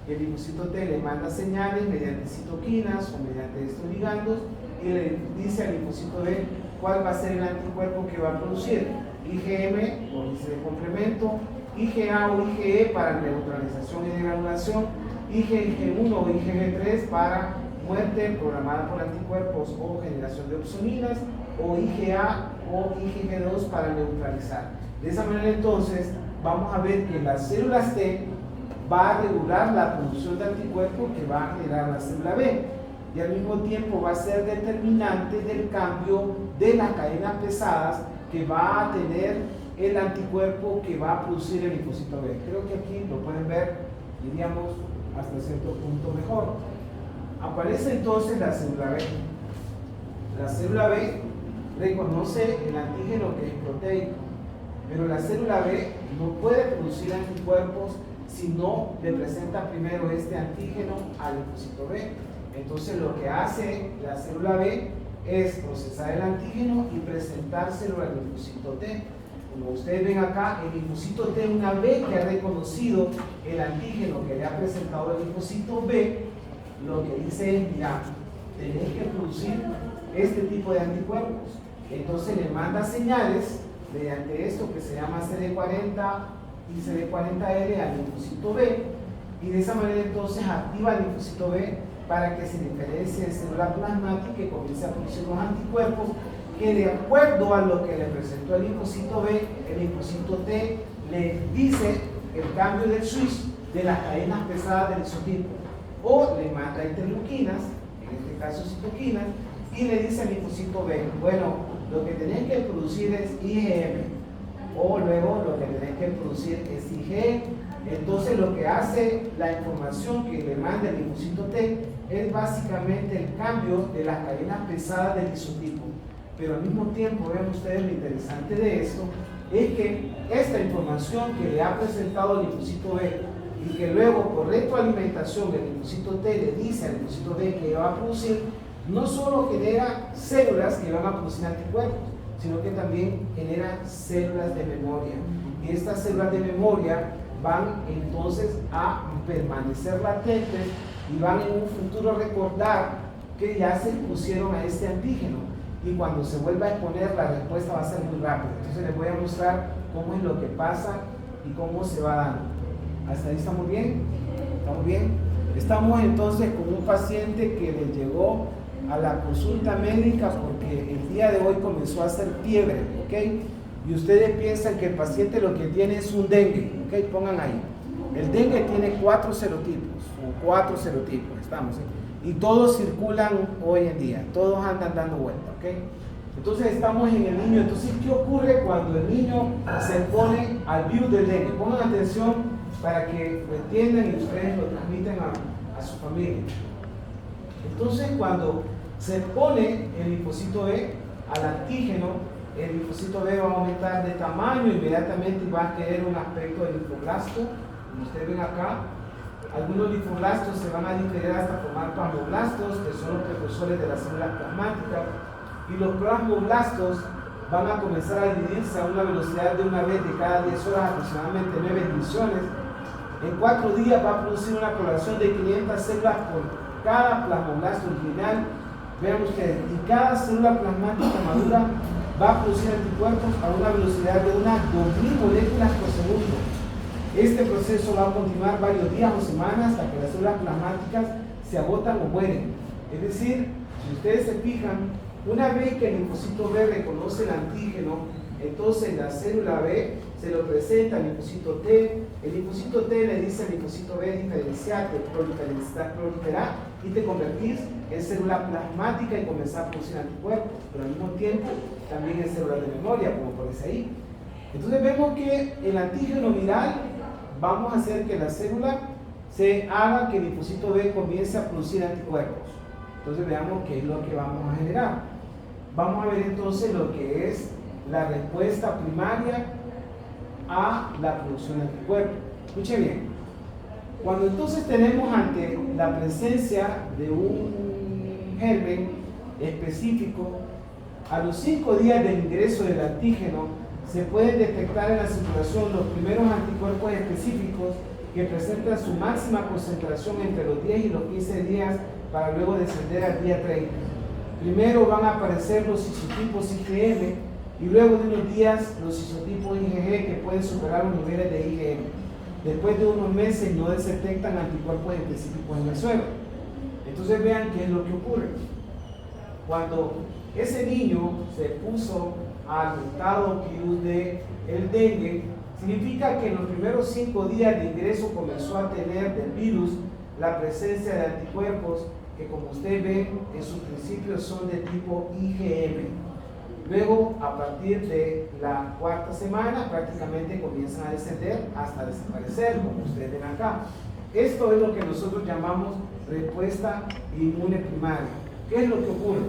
el linfocito T le manda señales mediante citoquinas o mediante estos ligandos y le dice al linfocito B cuál va a ser el anticuerpo que va a producir: IgM o índice de complemento, IgA o IgE para neutralización y degranulación, IgG1 o IgG3 para muerte programada por anticuerpos o generación de opsoninas, o IgA o IgG2 para neutralizar. De esa manera entonces vamos a ver que las células T va a regular la producción de anticuerpos que va a generar la célula B, y al mismo tiempo va a ser determinante del cambio de las cadenas pesadas que va a tener el anticuerpo que va a producir el linfocito B. Creo que aquí lo pueden ver, diríamos, hasta cierto punto mejor. Aparece entonces la célula B. La célula B reconoce el antígeno que es proteico, pero la célula B no puede producir anticuerpos si no le presenta primero este antígeno al linfocito B. Entonces lo que hace la célula B es procesar el antígeno y presentárselo al linfocito T. Como ustedes ven acá, el linfocito T, una vez que ha reconocido el antígeno que le ha presentado el linfocito B, lo que dice es, mira, tenés que producir este tipo de anticuerpos. Entonces le manda señales mediante esto que se llama CD40 y CD40L al linfocito B, y de esa manera entonces activa el linfocito B para que se diferencie de célula plasmática y comience a producir los anticuerpos que, de acuerdo a lo que le presentó el linfocito B, el linfocito T le dice el cambio del switch de las cadenas pesadas del isotipo, o le manda interleuquinas, en este caso citoquinas, y le dice al linfocito B, bueno, lo que tenés que producir es IgM, o luego lo que tenés que producir es IgE. Entonces lo que hace la información que le manda el linfocito T es básicamente el cambio de las cadenas pesadas del isotipo. Pero al mismo tiempo, vean ustedes, lo interesante de esto es que esta información que le ha presentado el linfocito B y que luego por retroalimentación el linfocito T le dice al linfocito B que va a producir, no solo genera células que van a producir anticuerpos, sino que también genera células de memoria. Y estas células de memoria van entonces a permanecer latentes y van en un futuro a recordar que ya se expusieron a este antígeno, y cuando se vuelva a exponer la respuesta va a ser muy rápida. Entonces les voy a mostrar cómo es lo que pasa y cómo se va dando. ¿Hasta ahí estamos bien? ¿Estamos bien? Estamos entonces con un paciente que le llegó a la consulta médica porque el día de hoy comenzó a hacer fiebre, ¿ok? Y ustedes piensan que el paciente lo que tiene es un dengue, ¿ok? Pongan ahí. El dengue tiene 4 serotipos, o 4 serotipos, estamos, ¿eh? Y todos circulan hoy en día, todos andan dando vuelta, ¿ok? Entonces estamos en el niño. Entonces, ¿qué ocurre cuando el niño se pone al virus del dengue? Pongan atención para que lo entiendan y ustedes lo transmiten a su familia. Entonces, cuando se pone el linfocito B al antígeno, el linfocito B va a aumentar de tamaño inmediatamente y va a adquirir un aspecto de linfoblasto. Como ustedes ven acá, algunos linfoblastos se van a diferir hasta formar plasmoblastos, que son los precursores de las células plasmáticas, y los plasmoblastos van a comenzar a dividirse a una velocidad de una vez de cada 10 horas, aproximadamente 9 divisiones. En 4 días va a producir una población de 500 células por cada plasmoblasto original. Vean ustedes, y cada célula plasmática madura va a producir anticuerpos a una velocidad de unas 2000 moléculas por segundo. Este proceso va a continuar varios días o semanas hasta que las células plasmáticas se agotan o mueren. Es decir, si ustedes se fijan, una vez que el linfocito B reconoce el antígeno, entonces la célula B se lo presenta al linfocito T, el linfocito T le dice al linfocito B, diferenciate, proliferar y te convertís en célula plasmática y comenzar a producir anticuerpos, pero al mismo tiempo también en células de memoria, como aparece ahí. Entonces vemos que el antígeno viral vamos a hacer que la célula se haga que el linfocito B comience a producir anticuerpos. Entonces veamos qué es lo que vamos a generar. Vamos a ver entonces lo que es la respuesta primaria a la producción de anticuerpos. Escuche bien, cuando entonces tenemos ante la presencia de un germen específico, a los 5 días del ingreso del antígeno se pueden detectar en la circulación los primeros anticuerpos específicos que presentan su máxima concentración entre los 10 y los 15 días para luego descender al día 30. Primero van a aparecer los isotipos IgM y luego de unos días los isotipos IgG que pueden superar los niveles de IgM. Después de unos meses no se detectan anticuerpos específicos en el suelo. Entonces vean qué es lo que ocurre. Cuando ese niño se puso al estado virus del dengue, Significa que en los primeros 5 días de ingreso comenzó a tener del virus la presencia de anticuerpos que, como usted ve, en sus principios son de tipo IgM. Luego, a partir de la 4ª semana, prácticamente comienzan a descender hasta desaparecer, como ustedes ven acá. Esto es lo que nosotros llamamos respuesta inmune primaria. ¿Qué es lo que ocurre?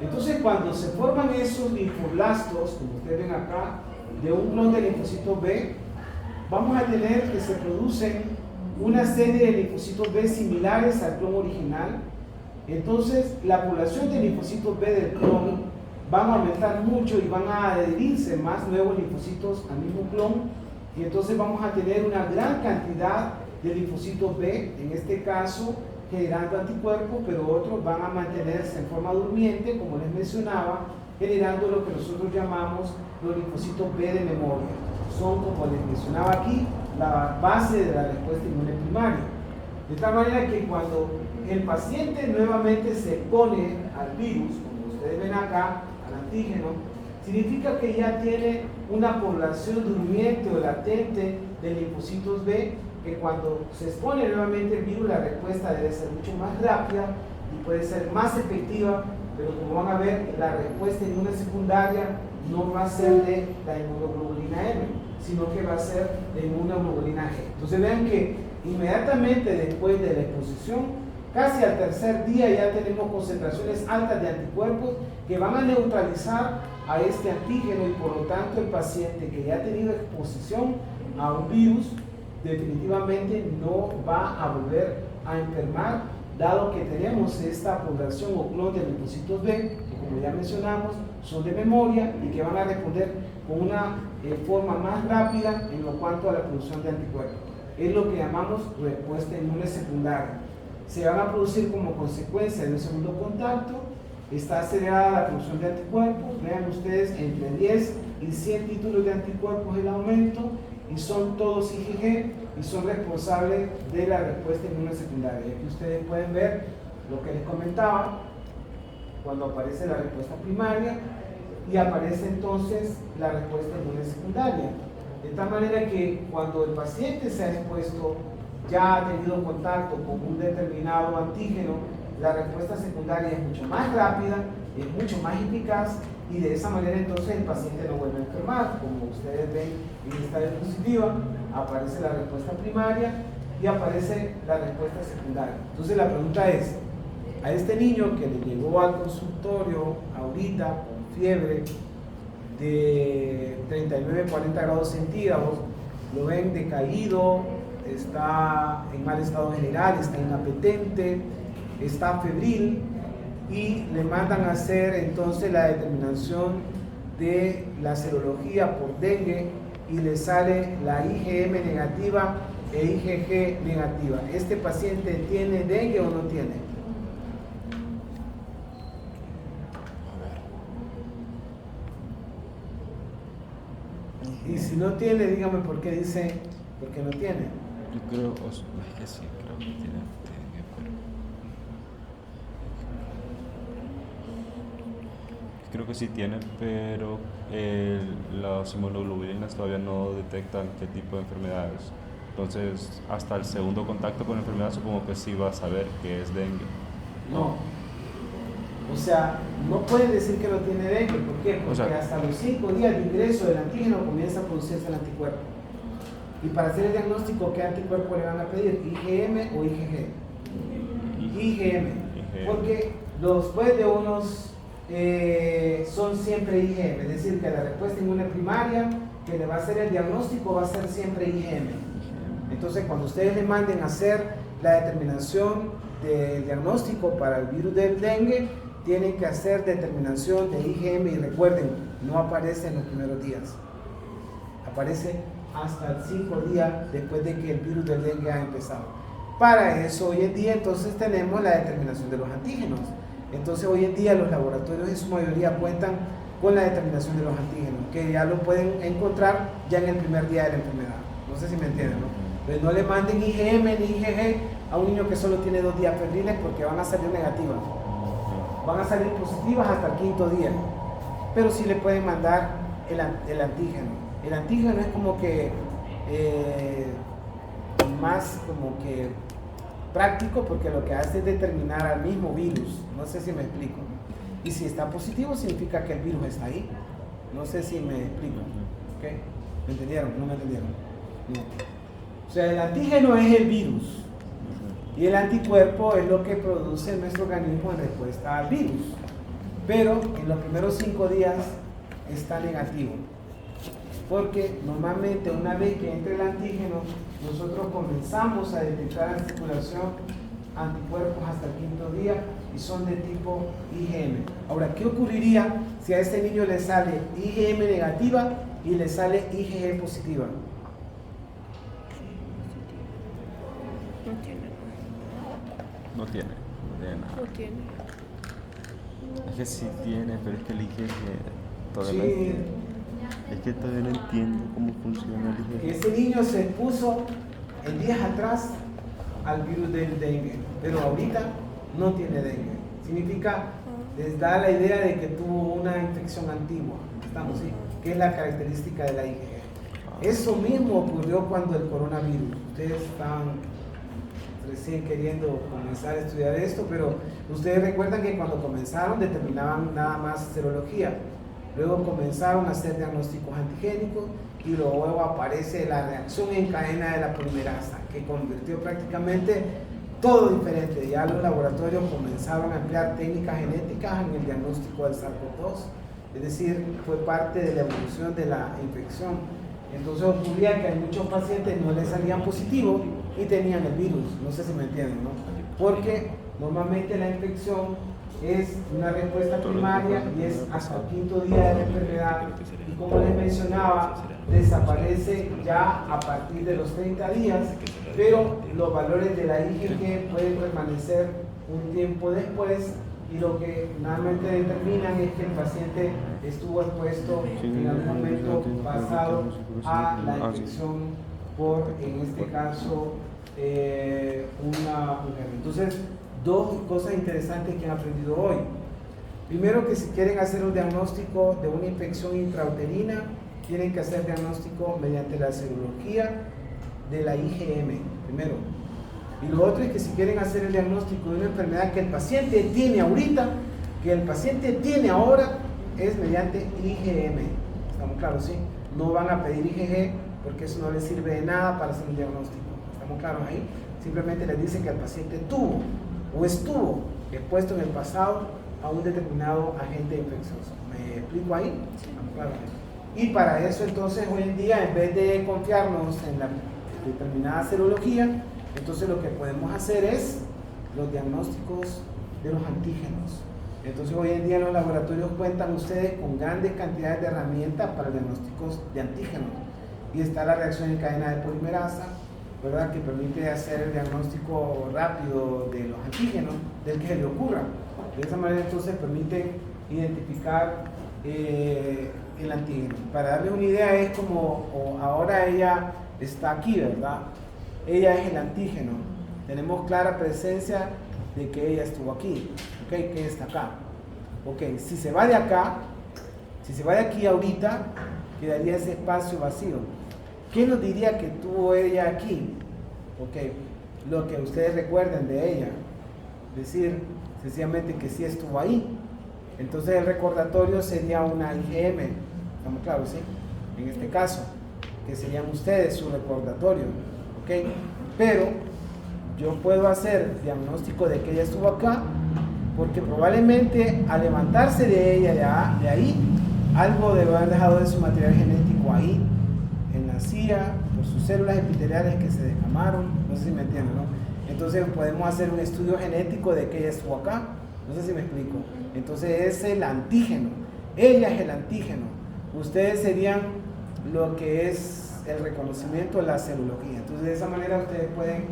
Entonces, cuando se forman esos linfoblastos, como ustedes ven acá, de un clon de linfocitos B, vamos a tener que se producen una serie de linfocitos B similares al clon original. Entonces, la población de linfocitos B del clon van a aumentar mucho y van a adherirse más nuevos linfocitos al mismo clon, y entonces vamos a tener una gran cantidad de linfocitos B, en este caso generando anticuerpos, pero otros van a mantenerse en forma durmiente, como les mencionaba, generando lo que nosotros llamamos los linfocitos B de memoria. Son, como les mencionaba aquí, la base de la respuesta inmune primaria. De tal manera que cuando el paciente nuevamente se expone al virus, como ustedes ven acá, al antígeno, significa que ya tiene una población durmiente o latente de linfocitos B, que cuando se expone nuevamente el virus, la respuesta debe ser mucho más rápida y puede ser más efectiva, pero como van a ver, la respuesta inmune secundaria no va a ser de la inmunoglobulina M, sino que va a ser de inmunoglobulina G. Entonces vean que inmediatamente después de la exposición, casi al 3er día ya tenemos concentraciones altas de anticuerpos que van a neutralizar a este antígeno, y por lo tanto el paciente que ya ha tenido exposición a un virus definitivamente no va a volver a enfermar, dado que tenemos esta población o clon de linfocitos B, que como ya mencionamos son de memoria y que van a responder con una forma más rápida en lo cuanto a la producción de anticuerpos. Es lo que llamamos respuesta inmune secundaria. Se van a producir como consecuencia de un segundo contacto. Está acelerada la producción de anticuerpos. Vean ustedes, entre 10 y 100 títulos de anticuerpos el aumento, y son todos IgG y son responsables de la respuesta inmune secundaria. Y aquí ustedes pueden ver lo que les comentaba, cuando aparece la respuesta primaria y aparece entonces la respuesta inmune secundaria. De tal manera que cuando el paciente se ha expuesto, ya ha tenido contacto con un determinado antígeno, la respuesta secundaria es mucho más rápida, es mucho más eficaz, y de esa manera entonces el paciente no vuelve a enfermar. Como ustedes ven en esta diapositiva, aparece la respuesta primaria y aparece la respuesta secundaria. Entonces la pregunta es, a este niño que le llegó al consultorio ahorita con fiebre de 39-40 grados centígrados, lo ven decaído, está en mal estado general, está inapetente, está febril, y le mandan a hacer entonces la determinación de la serología por dengue y le sale la IgM negativa e IgG negativa. ¿Este paciente tiene dengue o no tiene? Y si no tiene, dígame por qué dice, por qué no tiene. Yo creo, es que sí, creo que tiene dengue, pero... Creo que sí tiene, pero las inmunoglobulinas todavía no detectan qué tipo de enfermedades. Entonces, hasta el segundo contacto con la enfermedad, supongo que sí va a saber que es dengue. No. O sea, no puede decir que no tiene dengue. ¿Por qué? Porque hasta los 5 días de ingreso del antígeno comienza a producirse el anticuerpo. Y para hacer el diagnóstico, ¿qué anticuerpo le van a pedir? ¿IgM o IgG? IgM. Porque los pues de unos son siempre IgM. Es decir, que la respuesta inmune primaria que le va a hacer el diagnóstico va a ser siempre IgM. Entonces, cuando ustedes le manden a hacer la determinación del diagnóstico para el virus del dengue, tienen que hacer determinación de IgM, y recuerden, no aparece en los primeros días, aparece hasta el 5 días después de que el virus del dengue ha empezado. Para eso hoy en día entonces tenemos la determinación de los antígenos. Entonces hoy en día los laboratorios en su mayoría cuentan con la determinación de los antígenos, que ya lo pueden encontrar ya en el primer día de la enfermedad. No sé si me entienden, ¿no? Pero no le manden IgM ni IgG a un niño que solo tiene 2 días febriles, porque van a salir negativas. Van a salir positivas hasta el 5.º día. Pero sí le pueden mandar el antígeno. El antígeno es como que más como que práctico, porque lo que hace es determinar al mismo virus. No sé si me explico. Y si está positivo significa que el virus está ahí. No sé si me explico. ¿Okay? ¿Me entendieron? ¿No me entendieron? No. O sea, el antígeno es el virus y el anticuerpo es lo que produce nuestro organismo en respuesta al virus. Pero en los primeros 5 días está negativo. Porque normalmente una vez que entra el antígeno, nosotros comenzamos a detectar en circulación anticuerpos hasta el 5.º día y son de tipo IgM. Ahora, ¿qué ocurriría si a este niño le sale IgM negativa y le sale IgG positiva? No tiene. No tiene nada. No tiene. Es que sí tiene, pero es que el IgG todavía no Sí, entiendo. Es que todavía no entiendo cómo funciona el que IgG. ese niño se expuso en días atrás al virus del dengue, pero ahorita no tiene dengue. Significa, les da la idea de que tuvo una infección antigua, estamos, ¿sí? Que es la característica de la IgG. Eso mismo ocurrió cuando el coronavirus. Ustedes están recién queriendo comenzar a estudiar esto, pero ustedes recuerdan que cuando comenzaron determinaban nada más serología. Luego comenzaron a hacer diagnósticos antigénicos y luego aparece la reacción en cadena de la polimerasa, que convirtió prácticamente todo diferente. Ya los laboratorios comenzaron a emplear técnicas genéticas en el diagnóstico del SARS-CoV-2, es decir, fue parte de la evolución de la infección. Entonces ocurría que a muchos pacientes no les salían positivos y tenían el virus, no sé si me entienden, ¿no? Porque normalmente la infección es una respuesta primaria y es hasta el 5.º día de la enfermedad, y como les mencionaba, desaparece ya a partir de los 30 días, pero los valores de la IgG pueden permanecer un tiempo después, y lo que finalmente determinan es que el paciente estuvo expuesto en algún momento pasado a la infección por, en este caso, una mujer. Entonces, dos cosas interesantes que han aprendido hoy. Primero, que si quieren hacer un diagnóstico de una infección intrauterina, tienen que hacer diagnóstico mediante la serología de la IgM, primero. Y lo otro es que si quieren hacer el diagnóstico de una enfermedad que el paciente tiene ahorita, que el paciente tiene ahora, es mediante IgM. ¿Estamos claros? ¿Sí? No van a pedir IgG porque eso no les sirve de nada para hacer un diagnóstico. ¿Estamos claros ahí? Simplemente les dicen que el paciente tuvo o estuvo expuesto en el pasado a un determinado agente infeccioso. ¿Me explico ahí? ¿Estamos claros? Y para eso entonces hoy en día, en vez de confiarnos en la determinada serología, entonces lo que podemos hacer es los diagnósticos de los antígenos. Entonces hoy en día los laboratorios cuentan ustedes con grandes cantidades de herramientas para diagnósticos de antígenos. Y está la reacción en cadena de polimerasa, ¿verdad?, que permite hacer el diagnóstico rápido de los antígenos, del que se le ocurra. De esa manera entonces permite identificar el antígeno. Para darles una idea, es como ahora ella está aquí, ¿verdad? Ella es el antígeno. Tenemos clara presencia de que ella estuvo aquí, ¿ok? Que está acá. Ok, si se va de acá, si se va de aquí ahorita, quedaría ese espacio vacío. ¿Qué nos diría que tuvo ella aquí? Ok, lo que ustedes recuerden de ella. Decir sencillamente que sí estuvo ahí. Entonces el recordatorio sería una IgM. ¿Estamos claros, sí? En este caso, que serían ustedes su recordatorio. ¿Ok? Pero yo puedo hacer diagnóstico de que ella estuvo acá, porque probablemente al levantarse de ella de ahí, algo debe haber dejado de su material genético ahí, en la CIA, por sus células epiteliales que se descamaron. No sé si me entienden, ¿no? Entonces podemos hacer un estudio genético de que ella estuvo acá. No sé si me explico. Entonces es el antígeno. Ella es el antígeno. Ustedes serían lo que es el reconocimiento de la serología. Entonces de esa manera ustedes pueden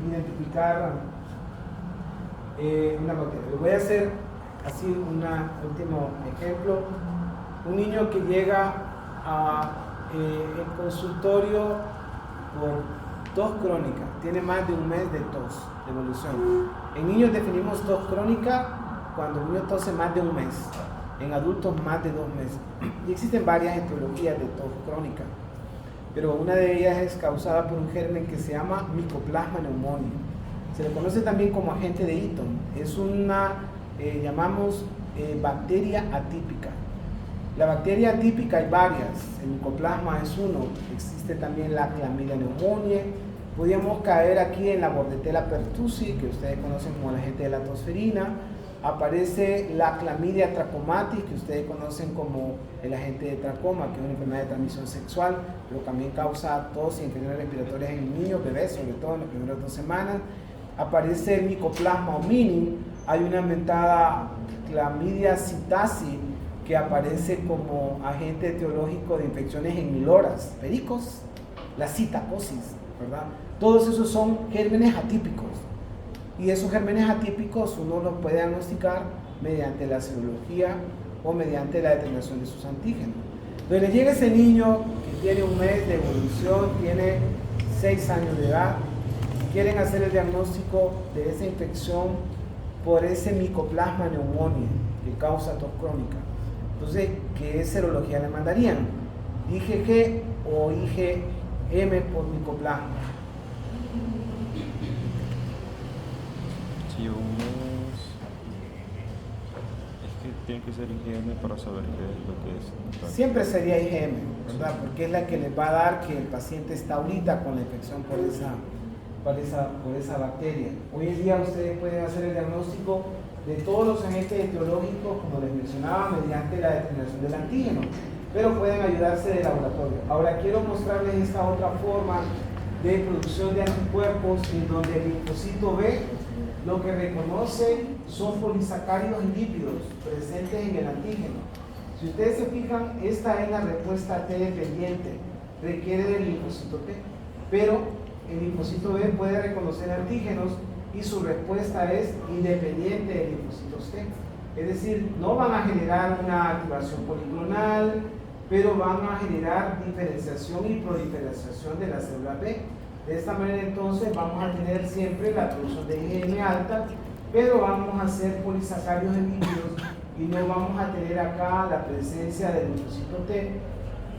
identificar una bacteria. Les voy a hacer así un último ejemplo. Un niño que llega a el consultorio por tos crónica, tiene más de un mes de tos, de evolución. En niños definimos tos crónica cuando el niño tose más de un mes. en adultos más de 2 meses. Y existen varias etiologías de tos crónica, pero una de ellas es causada por un germen que se llama Mycoplasma pneumoniae. Se le conoce también como agente de Eaton. Es una, llamamos, bacteria atípica. La bacteria atípica hay varias, el Mycoplasma es uno, existe también la Chlamydia pneumoniae. Podríamos caer aquí en la Bordetella pertussis, que ustedes conocen como el agente de la tosferina. Aparece la Chlamydia trachomatis, que ustedes conocen como el agente de tracoma, que es una enfermedad de transmisión sexual, pero también causa tos y infecciones respiratorias en niños, bebés, sobre todo en las primeras 2 semanas. Aparece el Mycoplasma hominum, hay una aumentada Chlamydia psittaci, que aparece como agente etiológico de infecciones en milhoras, pericos, la citacosis, ¿verdad? Todos esos son gérmenes atípicos. Y esos gérmenes atípicos uno los puede diagnosticar mediante la serología o mediante la determinación de sus antígenos. Entonces le llega ese niño que tiene 1 mes de evolución, tiene 6 años de edad, y quieren hacer el diagnóstico de esa infección por ese Mycoplasma pneumoniae que causa tos crónica. Entonces, ¿qué serología le mandarían? IgG o IgM por Mycoplasma. Si un mes, es que tiene que ser IgM para saber qué es lo que es. Siempre sería IgM, ¿verdad? Porque es la que les va a dar que el paciente está ahorita con la infección por esa bacteria. Hoy en día ustedes pueden hacer el diagnóstico de todos los agentes etiológicos, como les mencionaba, mediante la determinación del antígeno, pero pueden ayudarse de laboratorio. Ahora quiero mostrarles esta otra forma de producción de anticuerpos, en donde el linfocito B lo que reconoce son polisacáridos y lípidos presentes en el antígeno. Si ustedes se fijan, esta es la respuesta T dependiente, requiere del linfocito T, pero el linfocito B puede reconocer antígenos y su respuesta es independiente del linfocito T. Es decir, no van a generar una activación policlonal, pero van a generar diferenciación y proliferación de la célula B. De esta manera entonces vamos a tener siempre la producción de IgM alta, pero vamos a hacer polisacáridos en lípidos y no vamos a tener acá la presencia del linfocito T,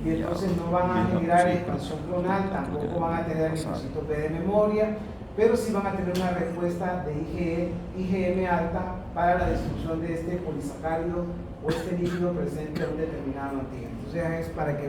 y entonces no van a generar expansión clonal, tampoco van a tener linfocitos B de memoria, pero sí van a tener una respuesta de IgM alta para la destrucción de este polisacárido o este lípido presente en un determinado antígeno. Entonces es para que vean